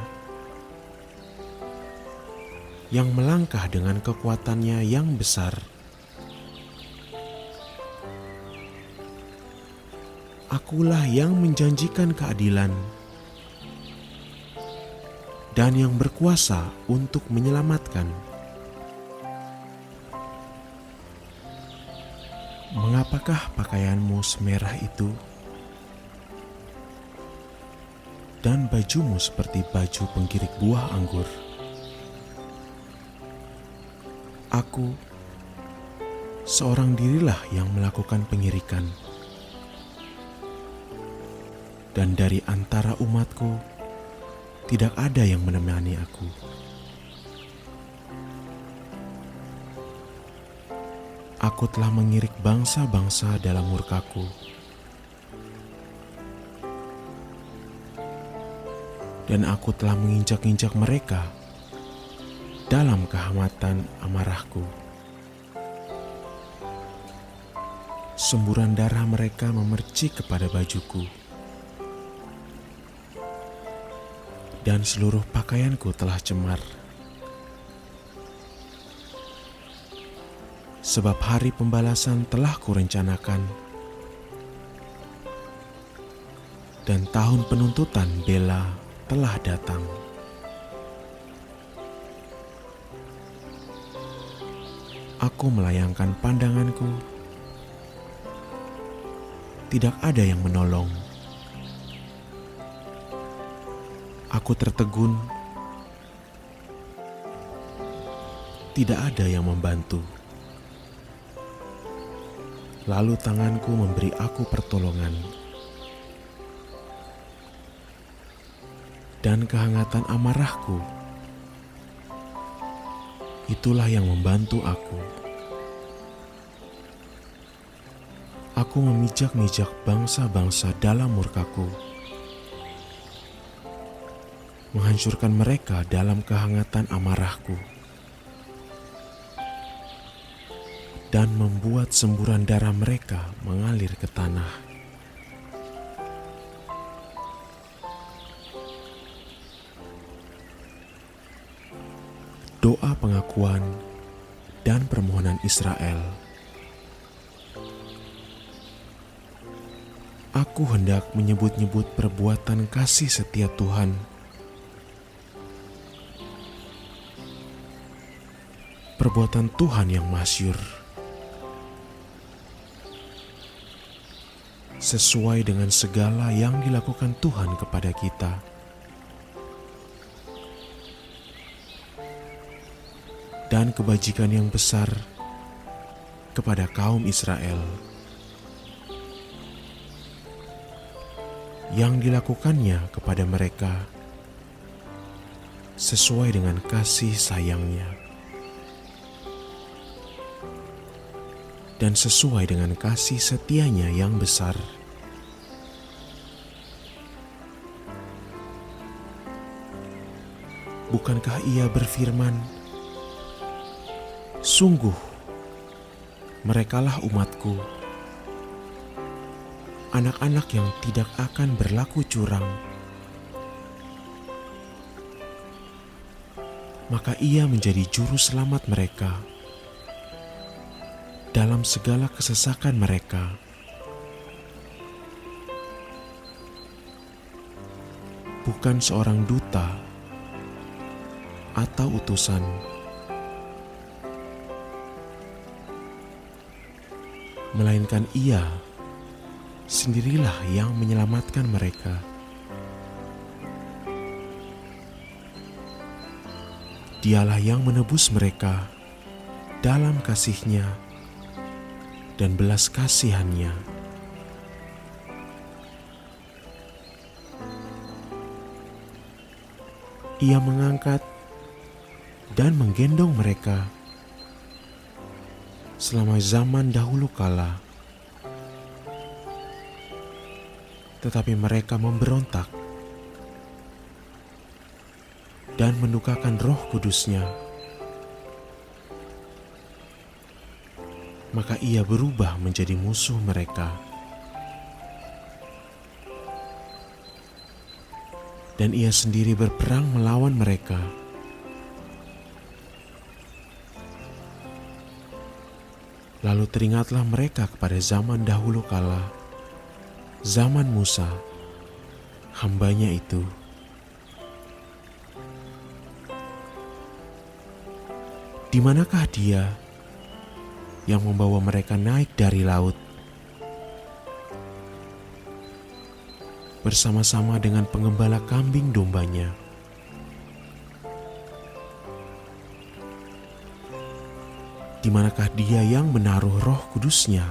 yang melangkah dengan kekuatannya yang besar. Akulah yang menjanjikan keadilan dan yang berkuasa untuk menyelamatkan. Mengapakah pakaianmu semerah itu? Dan bajumu seperti baju penggirik buah anggur. Aku, seorang dirilah yang melakukan pengirikan, dan dari antara umatku tidak ada yang menemani aku. Aku telah mengirik bangsa-bangsa dalam murkaku, dan aku telah menginjak-injak mereka dalam kehangatan amarahku. Semburan darah mereka memercik kepada bajuku, dan seluruh pakaianku telah cemar. Sebab hari pembalasan telah kurencanakan, dan tahun penuntutan bela telah datang. Aku melayangkan pandanganku, tidak ada yang menolong. Aku tertegun, tidak ada yang membantu. Lalu tanganku memberi aku pertolongan, dan kehangatan amarahku, itulah yang membantu aku. Aku memijak-mijak bangsa-bangsa dalam murkaku, menghancurkan mereka dalam kehangatan amarahku, dan membuat semburan darah mereka mengalir ke tanah. Doa pengakuan dan permohonan Israel. Aku hendak menyebut-nyebut perbuatan kasih setia Tuhan. Perbuatan Tuhan yang masyhur, sesuai dengan segala yang dilakukan Tuhan kepada kita. Dan kebajikan yang besar kepada kaum Israel, yang dilakukannya kepada mereka sesuai dengan kasih sayangnya, dan sesuai dengan kasih setianya yang besar bukankah Ia berfirman, "Sungguh, merekalah umatku, anak-anak yang tidak akan berlaku curang." Maka Ia menjadi juru selamat mereka dalam segala kesesakan mereka. Bukan seorang duta atau utusan, melainkan Ia sendirilah yang menyelamatkan mereka. Dialah yang menebus mereka dalam kasih-Nya dan belas kasihan-Nya. Ia mengangkat dan menggendong mereka selama zaman dahulu kala. Tetapi mereka memberontak dan mendukakan Roh Kudus-Nya. Maka Ia berubah menjadi musuh mereka. Dan Ia sendiri berperang melawan mereka. Lalu teringatlah mereka kepada zaman dahulu kala, zaman Musa, hamba-Nya itu. Di manakah Dia yang membawa mereka naik dari laut bersama-sama dengan penggembala kambing domba-Nya? Di manakah Dia yang menaruh Roh Kudus-Nya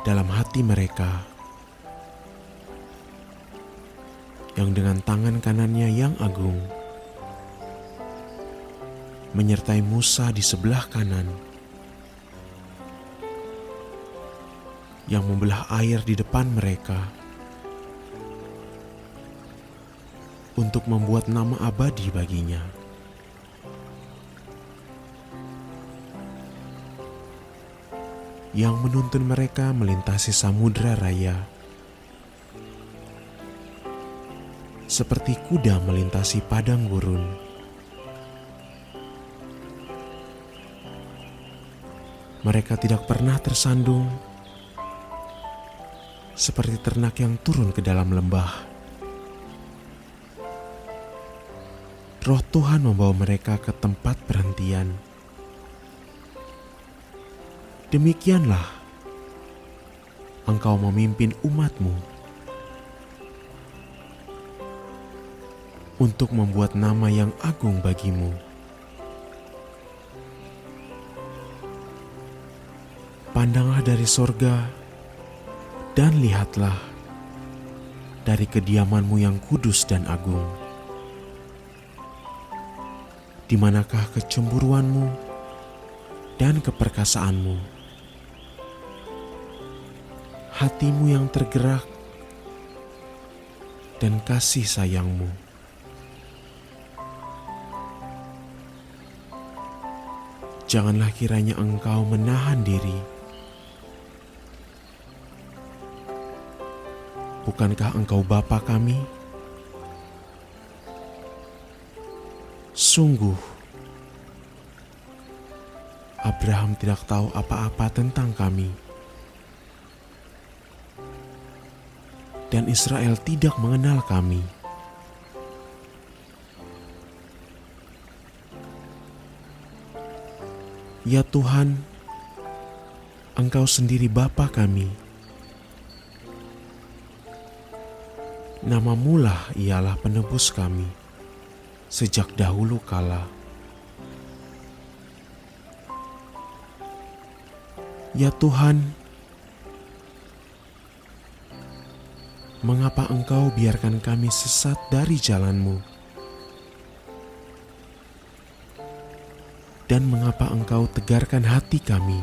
dalam hati mereka, yang dengan tangan kanan-Nya yang agung menyertai Musa di sebelah kanan, yang membelah air di depan mereka untuk membuat nama abadi baginya. Yang menuntun mereka melintasi samudera raya seperti kuda melintasi padang gurun. Mereka tidak pernah tersandung seperti ternak yang turun ke dalam lembah. Roh Tuhan membawa mereka ke tempat perhentian. Demikianlah Engkau memimpin umat-Mu untuk membuat nama yang agung bagi-Mu. Pandanglah dari sorga dan lihatlah dari kediaman-Mu yang kudus dan agung. Di manakah kecemburuan-Mu dan keperkasaan-Mu? Hati-Mu yang tergerak dan kasih sayang-Mu. Janganlah kiranya Engkau menahan diri. Bukankah Engkau Bapa kami? Sungguh, Abraham tidak tahu apa-apa tentang kami, dan Israel tidak mengenal kami. Ya Tuhan, Engkau sendiri Bapa kami. Nama-Mu lah ialah penebus kami sejak dahulu kala. Ya Tuhan, mengapa Engkau biarkan kami sesat dari jalan-Mu? Dan mengapa Engkau tegarkan hati kami,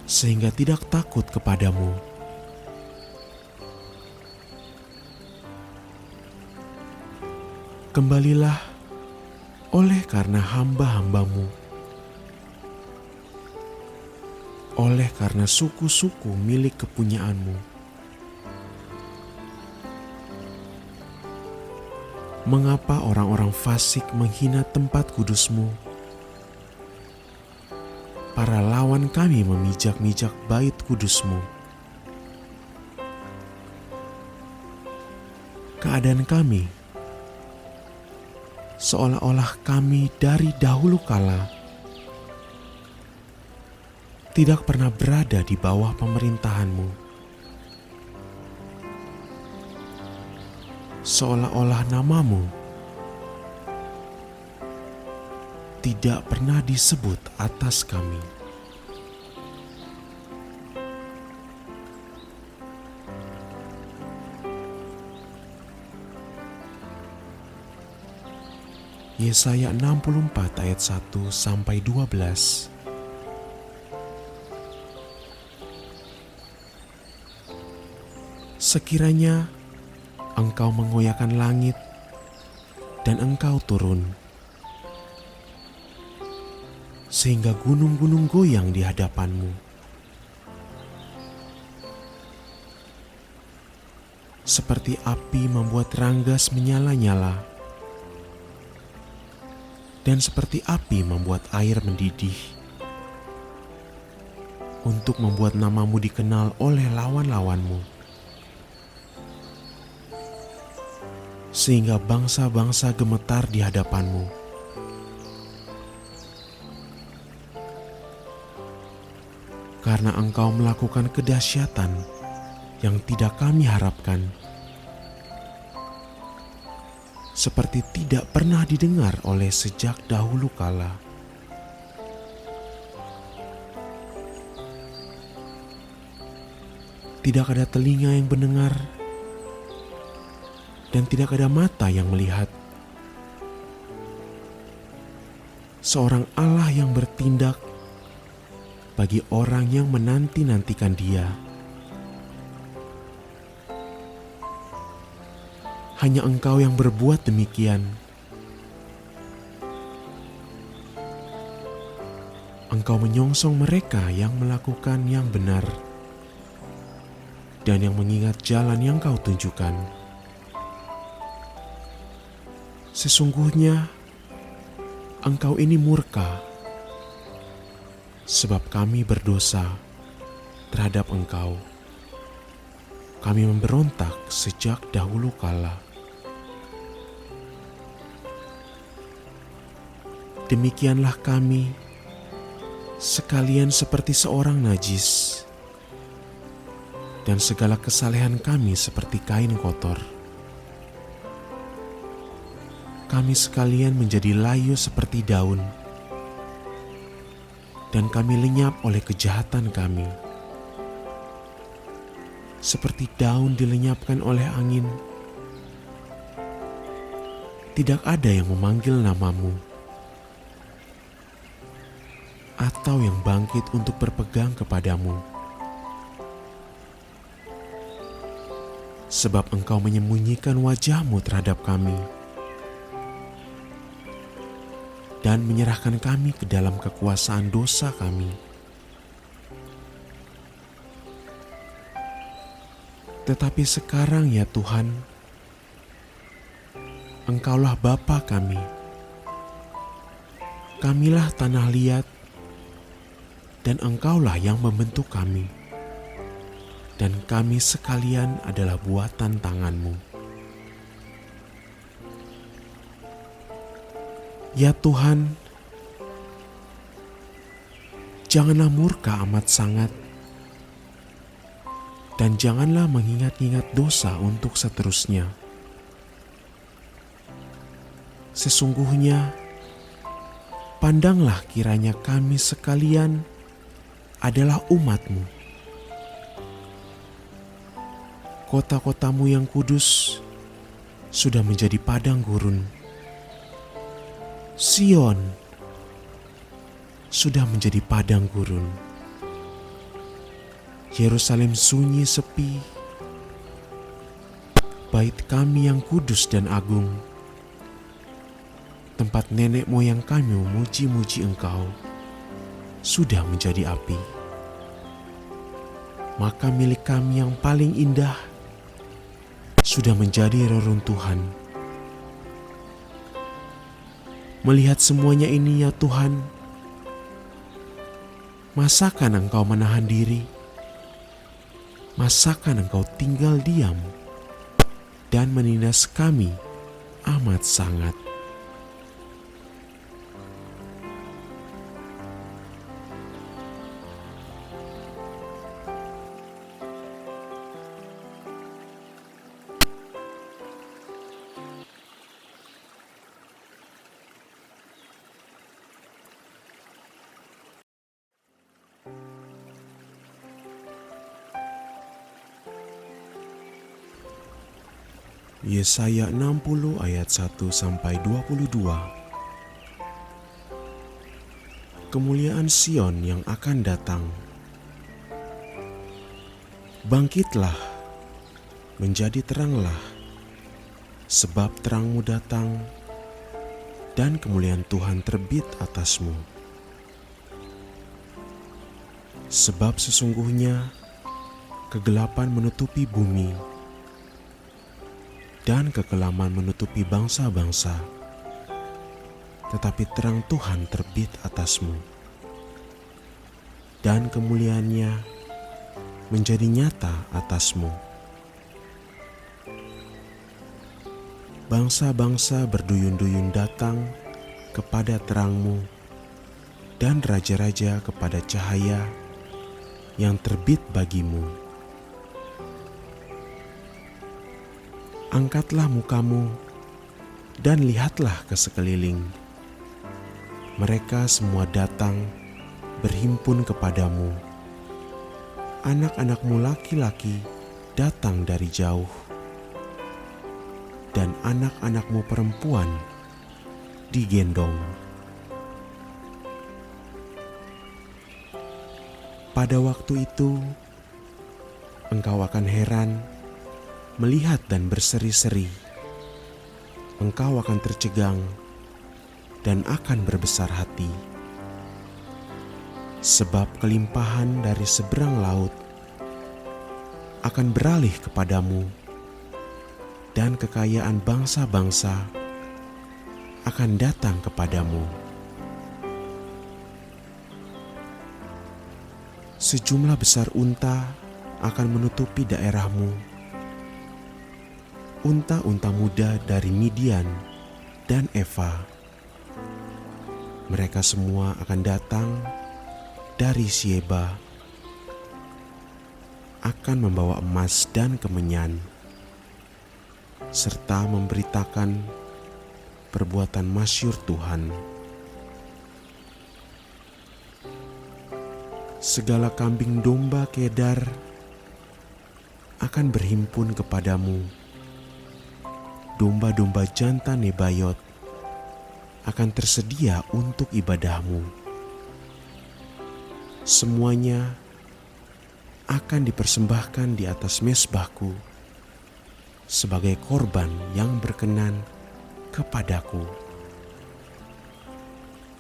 sehingga tidak takut kepadamu? Kembalilah oleh karena hamba-hambamu, oleh karena suku-suku milik kepunyaanmu. Mengapa orang-orang fasik menghina tempat kudusmu? Para lawan kami memijak-mijak bait kudusmu. Keadaan kami seolah-olah kami dari dahulu kala tidak pernah berada di bawah pemerintahanmu. Seolah-olah namamu tidak pernah disebut atas kami. Yesaya 64 ayat 1 sampai 12. Sekiranya engkau mengoyakkan langit dan engkau turun, sehingga gunung-gunung goyang di hadapanmu. Seperti api membuat ranggas menyala-nyala, dan seperti api membuat air mendidih, untuk membuat namamu dikenal oleh lawan-lawanmu, sehingga bangsa-bangsa gemetar di hadapanmu. Karena engkau melakukan kedahsyatan yang tidak kami harapkan, seperti tidak pernah didengar oleh sejak dahulu kala. Tidak ada telinga yang mendengar, dan tidak ada mata yang melihat. Seorang Allah yang bertindak bagi orang yang menanti-nantikan Dia. Hanya Engkau yang berbuat demikian. Engkau menyongsong mereka yang melakukan yang benar dan yang mengingat jalan yang Kau tunjukkan. Sesungguhnya Engkau ini murka, sebab kami berdosa terhadap Engkau. Kami memberontak sejak dahulu kala. Demikianlah kami, sekalian seperti seorang najis, dan segala kesalehan kami seperti kain kotor. Kami sekalian menjadi layu seperti daun, dan kami lenyap oleh kejahatan kami. Seperti daun dilenyapkan oleh angin, tidak ada yang memanggil namamu, atau yang bangkit untuk berpegang kepadamu. Sebab Engkau menyembunyikan wajah-Mu terhadap kami dan menyerahkan kami ke dalam kekuasaan dosa kami. Tetapi sekarang ya Tuhan, Engkaulah Bapa kami. Kamilah tanah liat, dan Engkaulah yang membentuk kami, dan kami sekalian adalah buatan tangan-Mu. Ya Tuhan, janganlah murka amat sangat, dan janganlah mengingat-ingat dosa untuk seterusnya. Sesungguhnya, pandanglah kiranya kami sekalian adalah umat-Mu. Kota-kota-Mu yang kudus sudah menjadi padang gurun. Sion sudah menjadi padang gurun. Yerusalem sunyi sepi. Bait kami yang kudus dan agung tempat nenek moyang kami memuji-muji Engkau sudah menjadi api. Maka milik kami yang paling indah sudah menjadi reruntuhan. Melihat semuanya ini ya Tuhan, masakan Engkau menahan diri? Masakan Engkau tinggal diam dan menindas kami amat sangat? Yesaya 60 ayat 1-22. Kemuliaan Sion yang akan datang. Bangkitlah, menjadi teranglah, sebab terangmu datang dan kemuliaan Tuhan terbit atasmu. Sebab sesungguhnya kegelapan menutupi bumi dan kekelaman menutupi bangsa-bangsa, tetapi terang Tuhan terbit atasmu, dan kemuliaannya menjadi nyata atasmu. Bangsa-bangsa berduyun-duyun datang kepada terangmu, dan raja-raja kepada cahaya yang terbit bagimu. Angkatlah mukamu dan lihatlah ke sekeliling. Mereka semua datang berhimpun kepadamu. Anak-anakmu laki-laki datang dari jauh, dan anak-anakmu perempuan digendong. Pada waktu itu, engkau akan heran melihat dan berseri-seri. Engkau akan tercegang dan akan berbesar hati. Sebab kelimpahan dari seberang laut akan beralih kepadamu, dan kekayaan bangsa-bangsa akan datang kepadamu. Sejumlah besar unta akan menutupi daerahmu. Unta-unta muda dari Midian dan Eva. Mereka semua akan datang dari Sieba, akan membawa emas dan kemenyan, serta memberitakan perbuatan masyhur Tuhan. Segala kambing domba Kedar akan berhimpun kepadamu. Domba-domba jantan Nebayot akan tersedia untuk ibadahmu. Semuanya akan dipersembahkan di atas mezbahku sebagai korban yang berkenan kepadaku.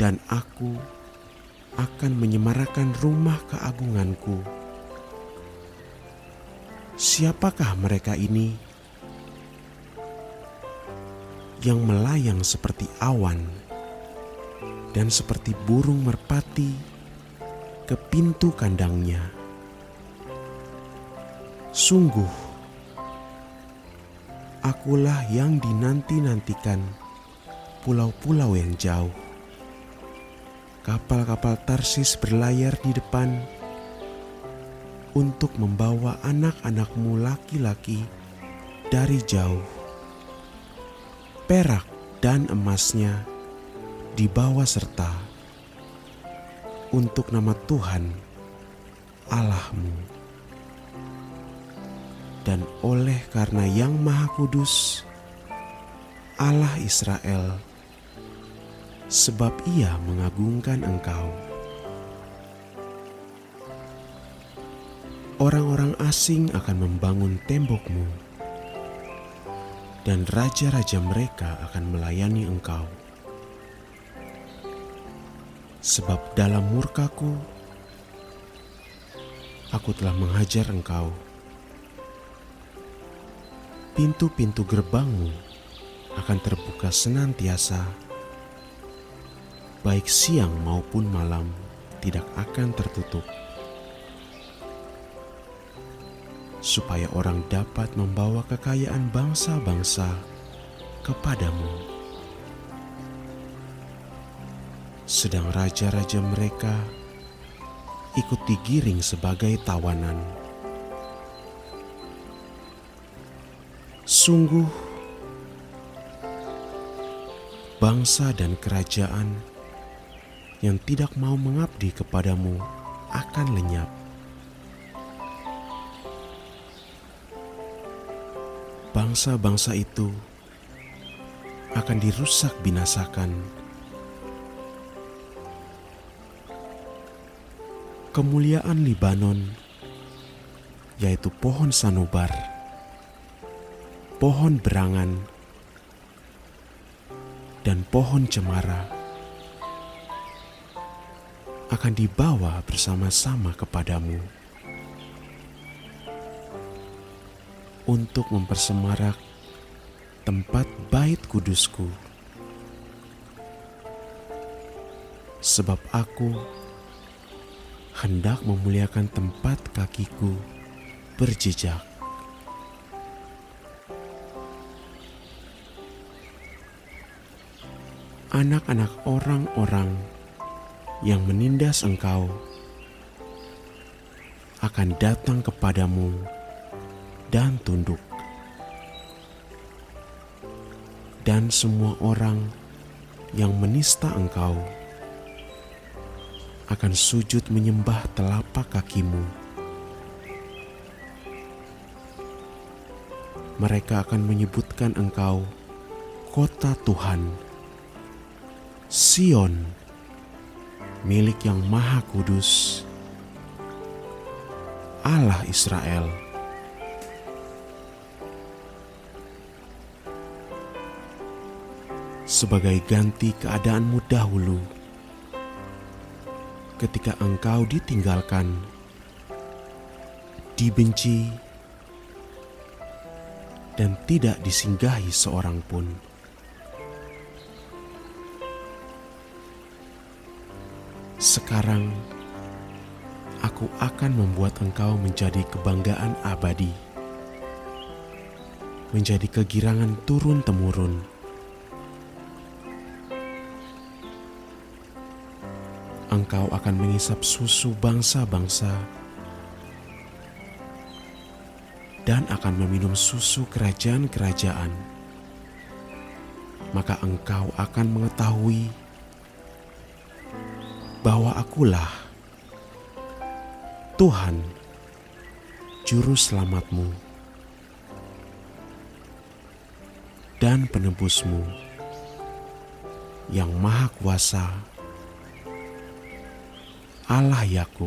Dan aku akan menyemarakan rumah keagunganku. Siapakah mereka ini yang melayang seperti awan dan seperti burung merpati ke pintu kandangnya? Sungguh, akulah yang dinanti-nantikan pulau-pulau yang jauh. Kapal-kapal Tarsis berlayar di depan untuk membawa anak-anakmu laki-laki dari jauh. Perak dan emasnya dibawa serta untuk nama Tuhan Allahmu. Dan oleh karena Yang Maha Kudus, Allah Israel, sebab Ia mengagungkan engkau. Orang-orang asing akan membangun tembokmu, dan raja-raja mereka akan melayani engkau. Sebab dalam murkaku, aku telah menghajar engkau. Pintu-pintu gerbangmu akan terbuka senantiasa, baik siang maupun malam tidak akan tertutup, supaya orang dapat membawa kekayaan bangsa-bangsa kepadamu, sedang raja-raja mereka ikut digiring sebagai tawanan. Sungguh, bangsa dan kerajaan yang tidak mau mengabdi kepadamu akan lenyap. Bangsa-bangsa itu akan dirusak binasakan. Kemuliaan Libanon, yaitu pohon sanubar, pohon berangan, dan pohon cemara akan dibawa bersama-sama kepadamu untuk mempersemarak tempat bait kudusku. Sebab aku hendak memuliakan tempat kakiku berjejak. Anak-anak orang-orang yang menindas engkau akan datang kepadamu dan tunduk, dan semua orang yang menista engkau akan sujud menyembah telapak kakimu. Mereka akan menyebutkan engkau kota Tuhan, Sion, milik yang Maha Kudus, Allah Israel. Sebagai ganti keadaanmu dahulu, ketika engkau ditinggalkan, dibenci, dan tidak disinggahi seorang pun. Sekarang aku akan membuat engkau menjadi kebanggaan abadi, menjadi kegirangan turun-temurun. Engkau akan mengisap susu bangsa-bangsa dan akan meminum susu kerajaan-kerajaan. Maka engkau akan mengetahui bahwa akulah Tuhan, Juru Selamatmu dan Penebusmu, yang Maha Kuasa, Allah Yakub.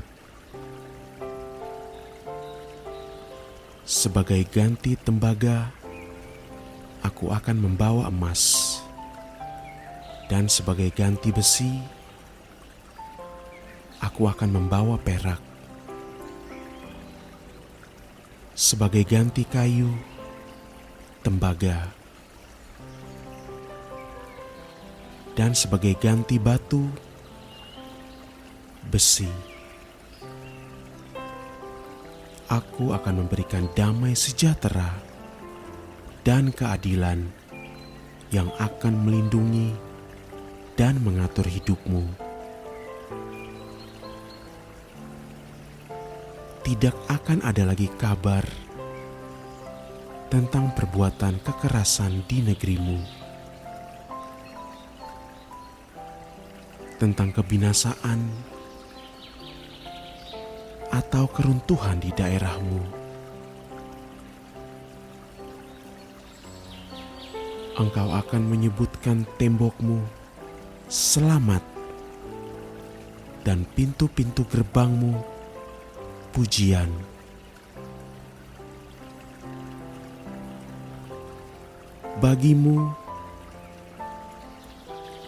Sebagai ganti tembaga, aku akan membawa emas, dan sebagai ganti besi, aku akan membawa perak. Sebagai ganti kayu, tembaga, dan sebagai ganti batu, besi. Aku akan memberikan damai sejahtera dan keadilan yang akan melindungi dan mengatur hidupmu. Tidak akan ada lagi kabar tentang perbuatan kekerasan di negerimu, tentang kebinasaan atau keruntuhan di daerahmu. Engkau akan menyebutkan tembokmu selamat dan pintu-pintu gerbangmu pujian. Bagimu,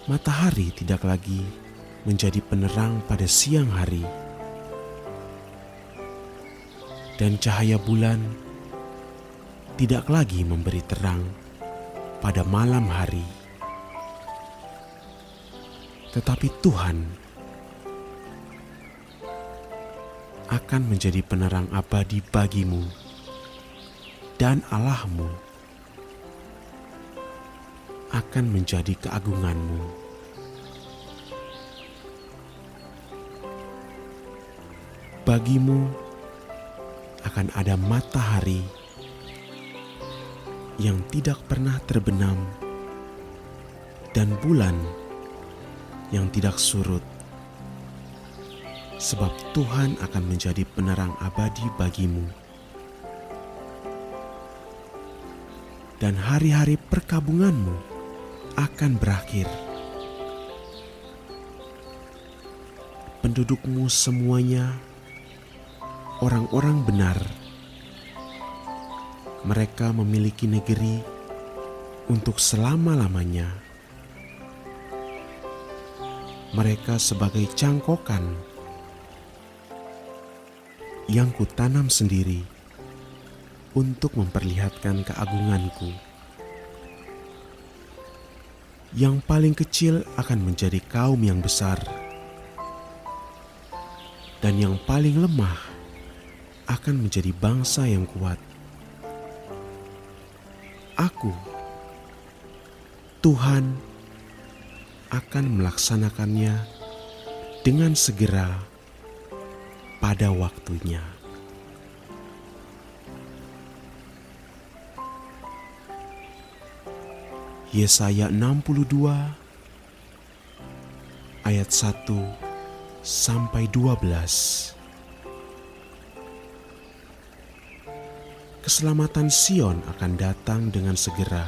matahari tidak lagi menjadi penerang pada siang hari, dan cahaya bulan tidak lagi memberi terang pada malam hari. Tetapi Tuhan akan menjadi penerang abadi bagimu, dan Allahmu akan menjadi keagunganmu. Bagimu akan ada matahari yang tidak pernah terbenam dan bulan yang tidak surut, sebab Tuhan akan menjadi penerang abadi bagimu. Dan hari-hari perkabunganmu akan berakhir. Pendudukmu semuanya orang-orang benar. Mereka memiliki negeri untuk selama-lamanya. Mereka sebagai cangkokan yang kutanam sendiri untuk memperlihatkan keagunganku. Yang paling kecil akan menjadi kaum yang besar, dan yang paling lemah akan menjadi bangsa yang kuat. Aku, Tuhan, akan melaksanakannya dengan segera pada waktunya. Yesaya 62 ayat 1 sampai 12. Keselamatan Sion akan datang dengan segera.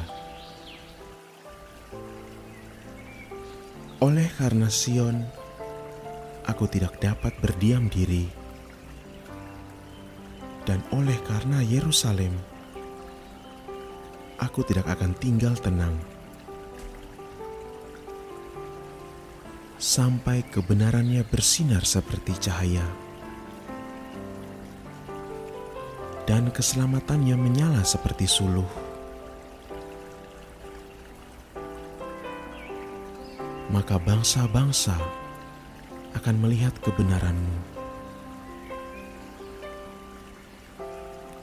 Oleh karena Sion, aku tidak dapat berdiam diri. Dan oleh karena Yerusalem, aku tidak akan tinggal tenang sampai kebenarannya bersinar seperti cahaya dan keselamatannya menyala seperti suluh. Maka bangsa-bangsa akan melihat kebenaranmu,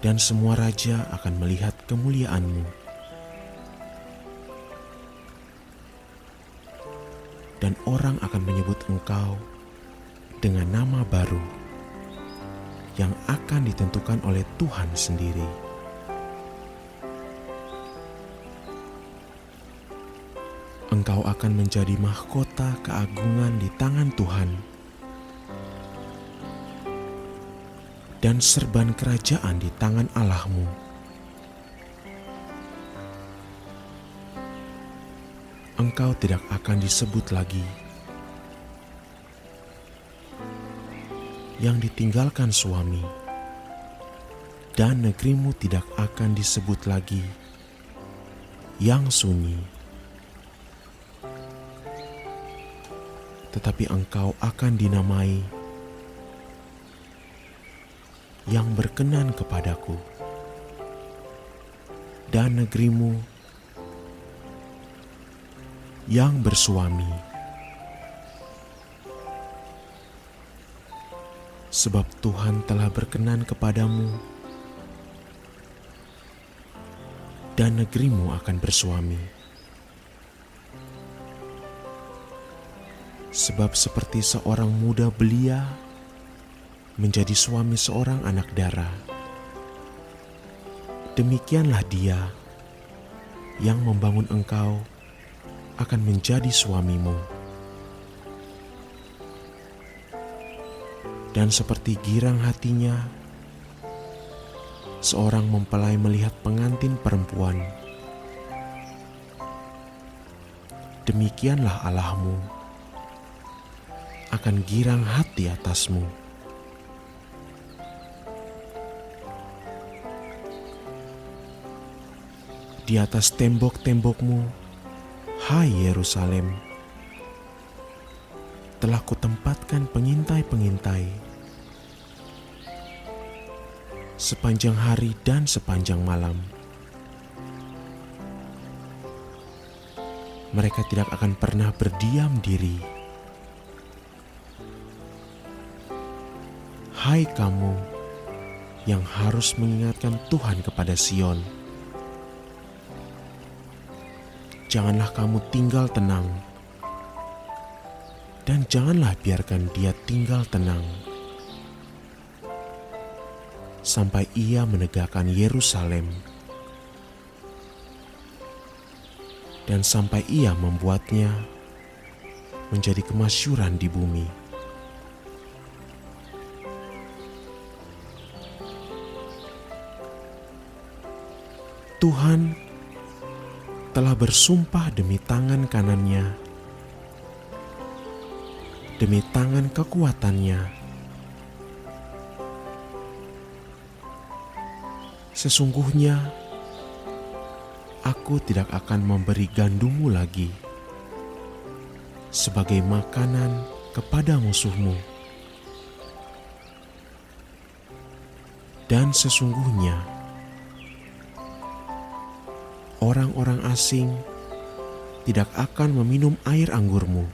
dan semua raja akan melihat kemuliaanmu. Dan orang akan menyebut engkau dengan nama baru yang akan ditentukan oleh Tuhan sendiri. Engkau akan menjadi mahkota keagungan di tangan Tuhan, dan serban kerajaan di tangan Allahmu. Engkau tidak akan disebut lagi yang ditinggalkan suami, dan negerimu tidak akan disebut lagi yang sunyi. Tetapi engkau akan dinamai yang berkenan kepadaku, dan negerimu yang bersuami. Sebab Tuhan telah berkenan kepadamu, dan negerimu akan bersuami. Sebab seperti seorang muda belia menjadi suami seorang anak dara, demikianlah dia yang membangun engkau akan menjadi suamimu. Dan seperti girang hatinya seorang mempelai melihat pengantin perempuan, demikianlah Allahmu akan girang hati atasmu. Di atas tembok-tembokmu, hai Yerusalem, telah kutempatkan pengintai-pengintai sepanjang hari dan sepanjang malam. Mereka tidak akan pernah berdiam diri. Hai kamu yang harus mengingatkan Tuhan kepada Sion, janganlah kamu tinggal tenang, dan janganlah biarkan dia tinggal tenang sampai ia menegakkan Yerusalem dan sampai ia membuatnya menjadi kemasyhuran di bumi. Tuhan telah bersumpah demi tangan kanannya, demi tangan kekuatannya. Sesungguhnya aku tidak akan memberi gandummu lagi sebagai makanan kepada musuhmu. Dan sesungguhnya orang-orang asing tidak akan meminum air anggurmu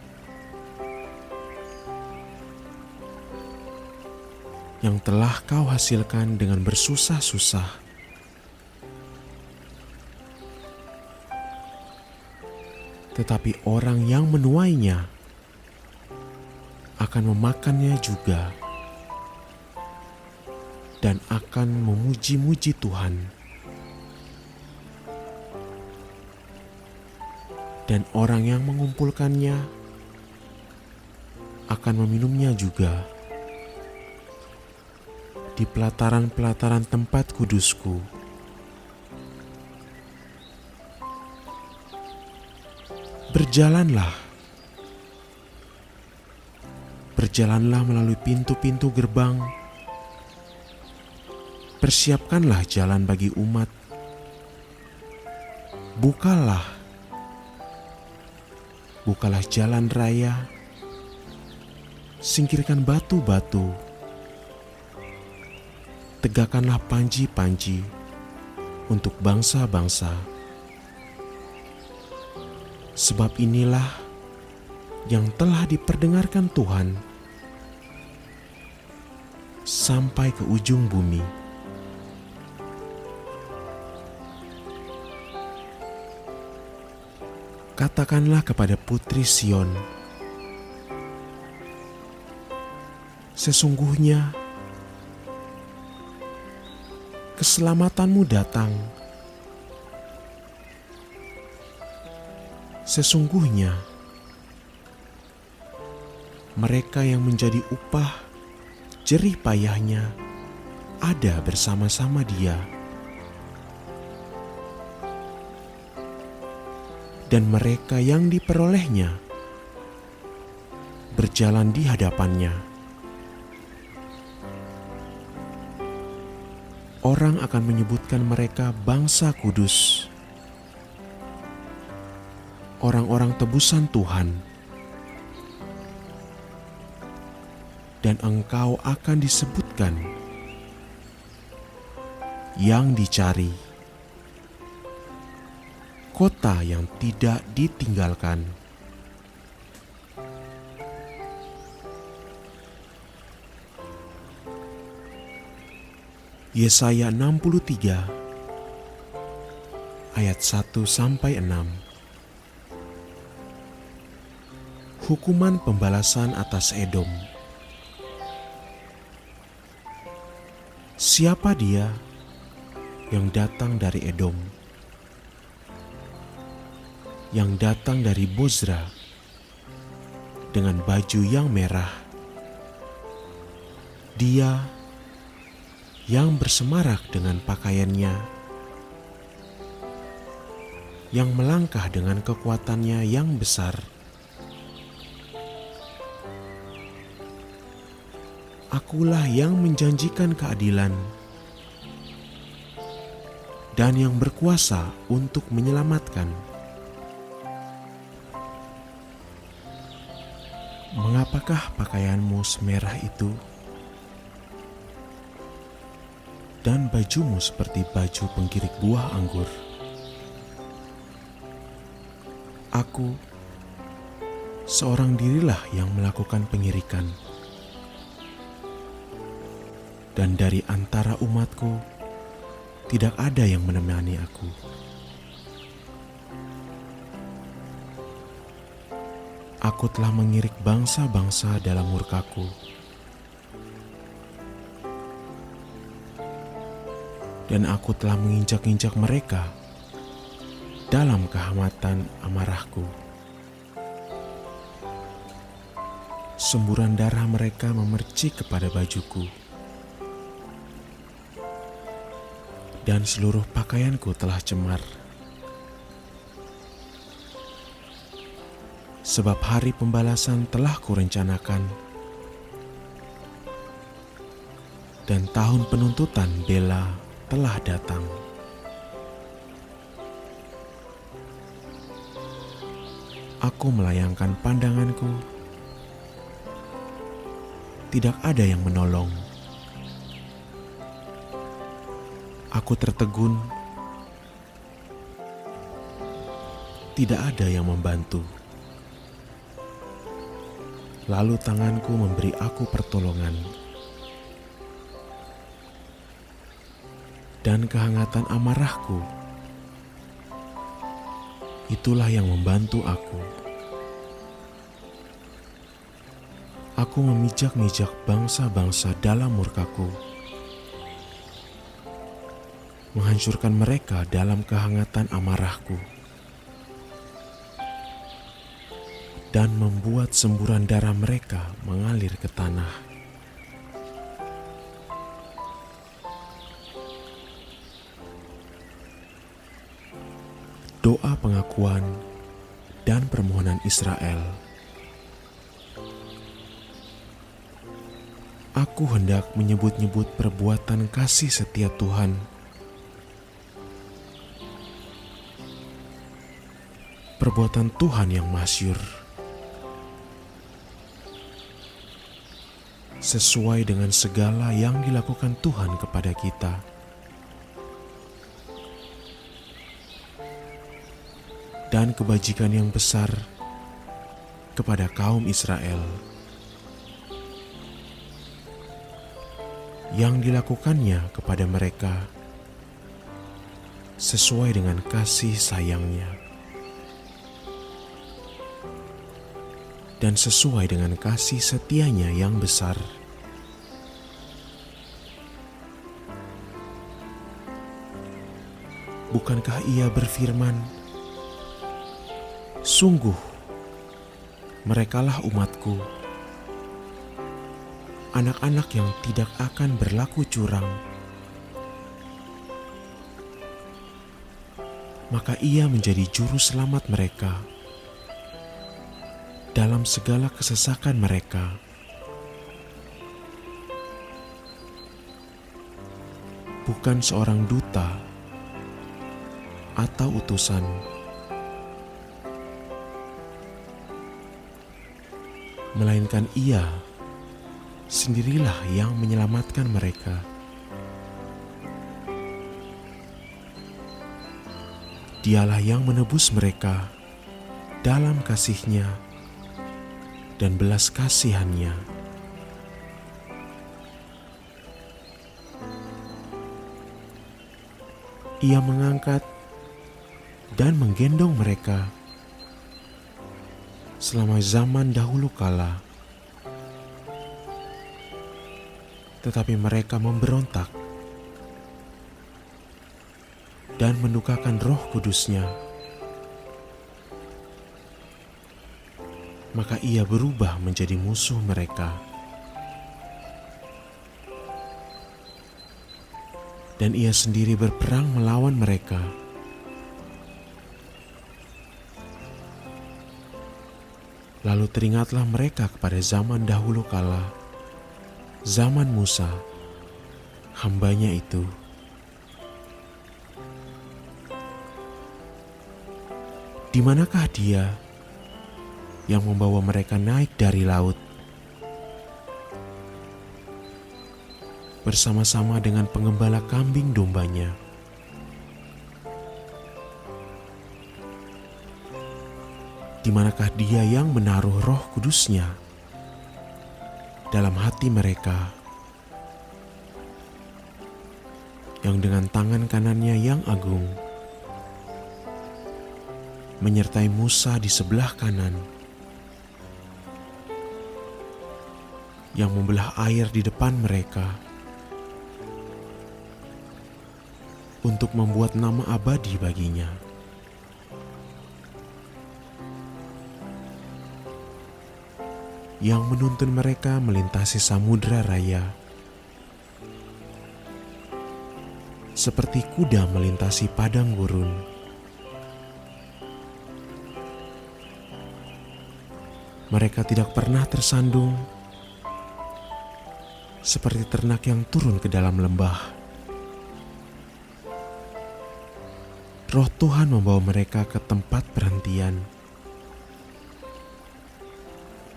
yang telah kau hasilkan dengan bersusah-susah. Tetapi orang yang menuainya akan memakannya juga dan akan memuji-muji Tuhan. Dan orang yang mengumpulkannya akan meminumnya juga di pelataran-pelataran tempat kudusku. Berjalanlah melalui pintu-pintu gerbang. Persiapkanlah jalan bagi umat. Bukalah jalan raya. Singkirkan batu-batu. Tegakkanlah panji-panji untuk bangsa-bangsa. Sebab inilah yang telah diperdengarkan Tuhan sampai ke ujung bumi. Katakanlah kepada putri Sion, sesungguhnya keselamatanmu datang. Sesungguhnya mereka yang menjadi upah jerih payahnya ada bersama-sama dia, dan mereka yang diperolehnya berjalan di hadapannya. Orang akan menyebutkan mereka bangsa kudus, orang-orang tebusan Tuhan, dan engkau akan disebutkan yang dicari, kota yang tidak ditinggalkan. Yesaya 63 ayat 1-6. Hukuman pembalasan atas Edom. Siapa dia yang datang dari Edom, yang datang dari Bozra dengan baju yang merah? Dia yang bersemarak dengan pakaiannya, yang melangkah dengan kekuatannya yang besar. Akulah yang menjanjikan keadilan dan yang berkuasa untuk menyelamatkan. Mengapakah pakaianmu semerah itu dan bajumu seperti baju penggirik buah anggur? Aku, seorang dirilah yang melakukan pengirikan, dan dari antara umatku tidak ada yang menemani aku. Aku telah mengirik bangsa-bangsa dalam murkaku, dan aku telah menginjak-injak mereka dalam kehangatan amarahku. Semburan darah mereka memercik kepada bajuku, dan seluruh pakaianku telah cemar. Sebab hari pembalasan telah kurencanakan, dan tahun penuntutan bela telah datang. Aku melayangkan pandanganku, tidak ada yang menolong. Aku tertegun, tidak ada yang membantu. Lalu tanganku memberi aku pertolongan, dan kehangatan amarahku, itulah yang membantu aku. Aku memijak-mijak bangsa-bangsa dalam murkaku, menghancurkan mereka dalam kehangatan amarahku, dan membuat semburan darah mereka mengalir ke tanah. Doa pengakuan dan permohonan Israel. Aku hendak menyebut-nyebut perbuatan kasih setia Tuhan, perbuatan Tuhan yang masyhur, sesuai dengan segala yang dilakukan Tuhan kepada kita. Dan kebajikan yang besar kepada kaum Israel, yang dilakukannya kepada mereka sesuai dengan kasih sayangnya, dan sesuai dengan kasih setianya yang besar. Bukankah Ia berfirman, "Sungguh, merekalah umatku, anak-anak yang tidak akan berlaku curang." Maka Ia menjadi juru selamat mereka dalam segala kesesakan mereka. Bukan seorang duta atau utusan, melainkan Ia sendirilah yang menyelamatkan mereka. Dialah yang menebus mereka dalam kasih-Nya dan belas kasihan-Nya. Ia mengangkat dan menggendong mereka selama zaman dahulu kala. Tetapi mereka memberontak dan mendukakan Roh Kudus-Nya. Maka Ia berubah menjadi musuh mereka, dan Ia sendiri berperang melawan mereka. Lalu teringatlah mereka kepada zaman dahulu kala, zaman Musa, hamba-Nya itu. Di manakah dia yang membawa mereka naik dari laut bersama-sama dengan pengembala kambing dombanya. Di manakah Dia yang menaruh Roh Kudus-Nya dalam hati mereka, yang dengan tangan kanannya yang agung menyertai Musa di sebelah kanan, yang membelah air di depan mereka untuk membuat nama abadi baginya. Yang menuntun mereka melintasi samudera raya, seperti kuda melintasi padang gurun. Mereka tidak pernah tersandung, seperti ternak yang turun ke dalam lembah. Roh Tuhan membawa mereka ke tempat perhentian.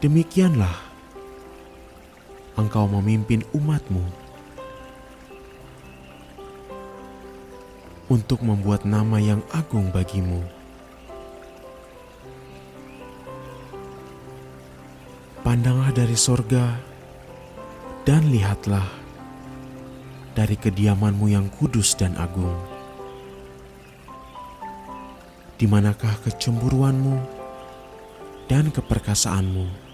Demikianlah Engkau memimpin umat-Mu untuk membuat nama yang agung bagi-Mu. Pandanglah dari sorga dan lihatlah dari kediaman-Mu yang kudus dan agung. Di manakah kecemburuan-Mu dan keperkasaan-Mu?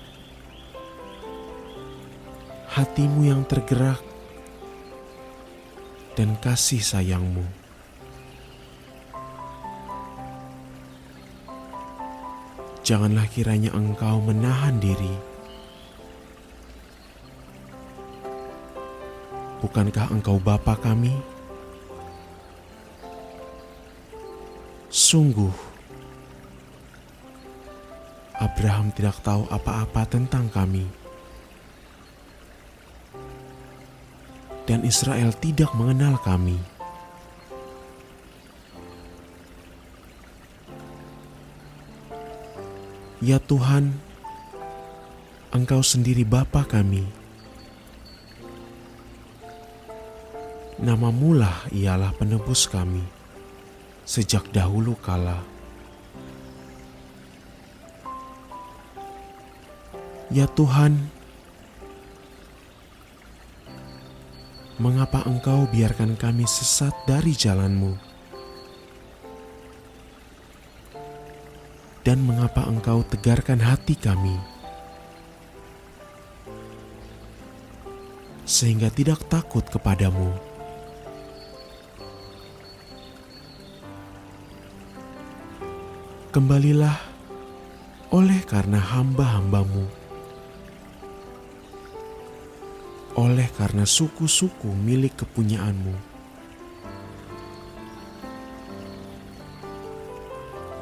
Hati-Mu yang tergerak dan kasih sayang-Mu. Janganlah kiranya Engkau menahan diri. Bukankah Engkau Bapa kami? Sungguh, Abraham tidak tahu apa-apa tentang kami, dan Israel tidak mengenal kami. Ya Tuhan, Engkau sendiri Bapa kami. Nama-Mu lah ialah penebus kami sejak dahulu kala. Ya Tuhan, mengapa Engkau biarkan kami sesat dari jalan-Mu? Dan mengapa Engkau tegarkan hati kami, sehingga tidak takut kepadamu? Kembalilah oleh karena hamba-hamba-Mu, oleh karena suku-suku milik kepunyaan-Mu.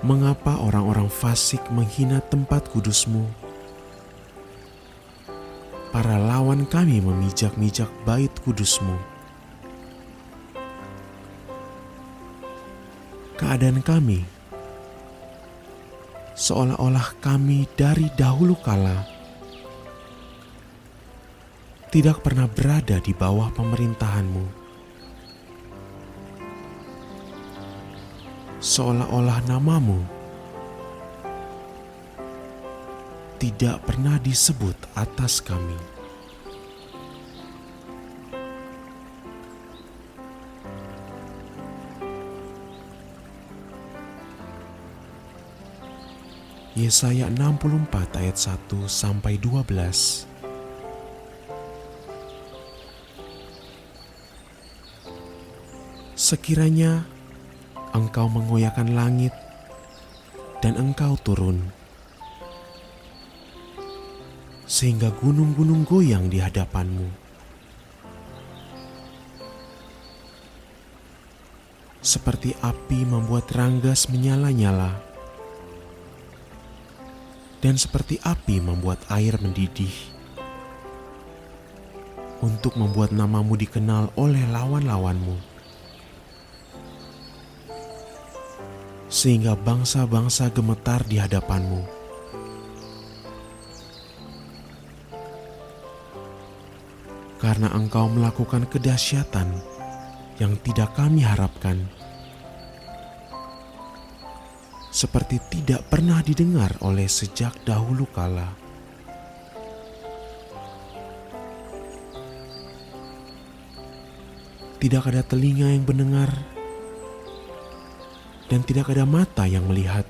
Mengapa orang-orang fasik menghina tempat kudus-Mu? Para lawan kami memijak-mijak bait kudus-Mu. Keadaan kami seolah-olah kami dari dahulu kala tidak pernah berada di bawah pemerintahan-Mu. Seolah-olah nama-Mu tidak pernah disebut atas kami. Yesaya 64 ayat 1 sampai 12. Sekiranya Engkau mengoyakkan langit dan Engkau turun, sehingga gunung-gunung goyang di hadapan-Mu. Seperti api membuat ranggas menyala-nyala, dan seperti api membuat air mendidih, untuk membuat nama-Mu dikenal oleh lawan-lawan-Mu, sehingga bangsa-bangsa gemetar di hadapan-Mu. karena Engkau melakukan kedahsyatan yang tidak kami harapkan, seperti tidak pernah didengar oleh sejak dahulu kala. Tidak ada telinga yang mendengar, dan tidak ada mata yang melihat.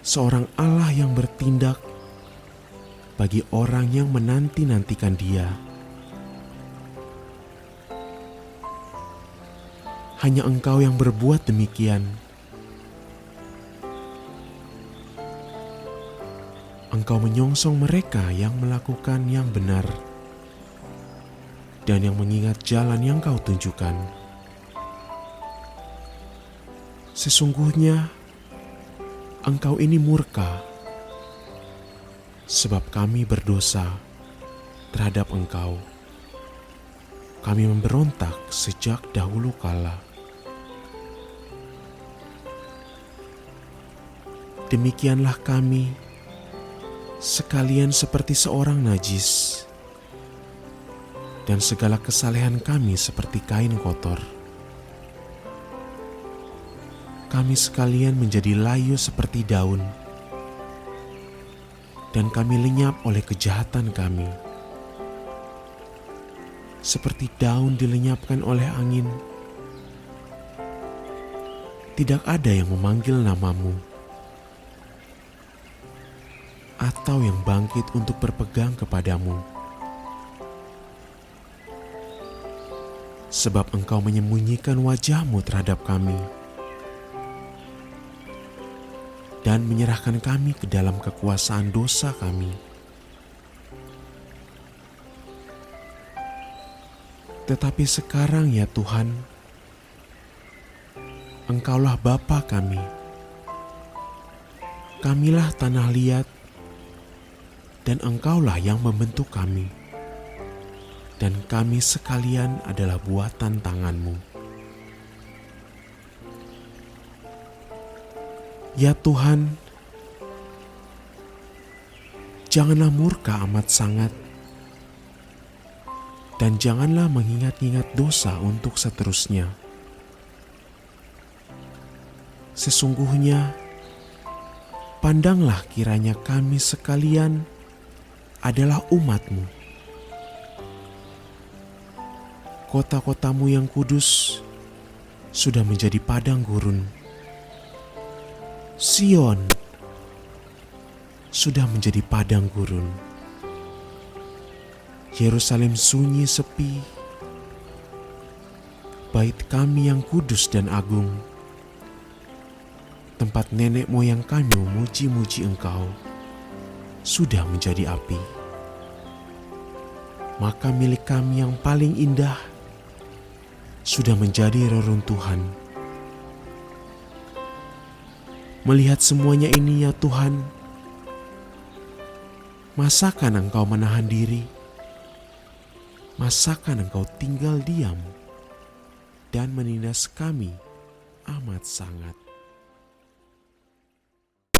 Seorang Allah yang bertindak bagi orang yang menanti-nantikan Dia. Hanya Engkau yang berbuat demikian. Engkau menyongsong mereka yang melakukan yang benar dan yang mengingat jalan yang Kau tunjukkan. Sesungguhnya Engkau ini murka, sebab kami berdosa terhadap Engkau. Kami memberontak sejak dahulu kala. Demikianlah kami, sekalian seperti seorang najis, dan segala kesalehan kami seperti kain kotor. Kami sekalian menjadi layu seperti daun, dan kami lenyap oleh kejahatan kami. Seperti daun dilenyapkan oleh angin, tidak ada yang memanggil namamu, atau yang bangkit untuk berpegang kepadamu. Sebab Engkau menyembunyikan wajah-Mu terhadap kami dan menyerahkan kami ke dalam kekuasaan dosa kami. Tetapi sekarang ya Tuhan, Engkaulah Bapa kami. Kamilah tanah liat, dan Engkaulah yang membentuk kami. Dan kami sekalian adalah buatan tangan-Mu. Ya Tuhan, janganlah murka amat sangat, dan janganlah mengingat-ingat dosa untuk seterusnya. Sesungguhnya, pandanglah kiranya kami sekalian adalah umat-Mu. Kota-kotamu yang kudus sudah menjadi padang gurun. Sion sudah menjadi padang gurun. Yerusalem sunyi sepi. Bait kami yang kudus dan agung, tempat nenek moyang kami memuji-muji Engkau, sudah menjadi api. Maka milik kami yang paling indah sudah menjadi reruntuhan. Melihat semuanya ini ya Tuhan, masakan Engkau menahan diri? Masakan Engkau tinggal diam dan menindas kami amat sangat?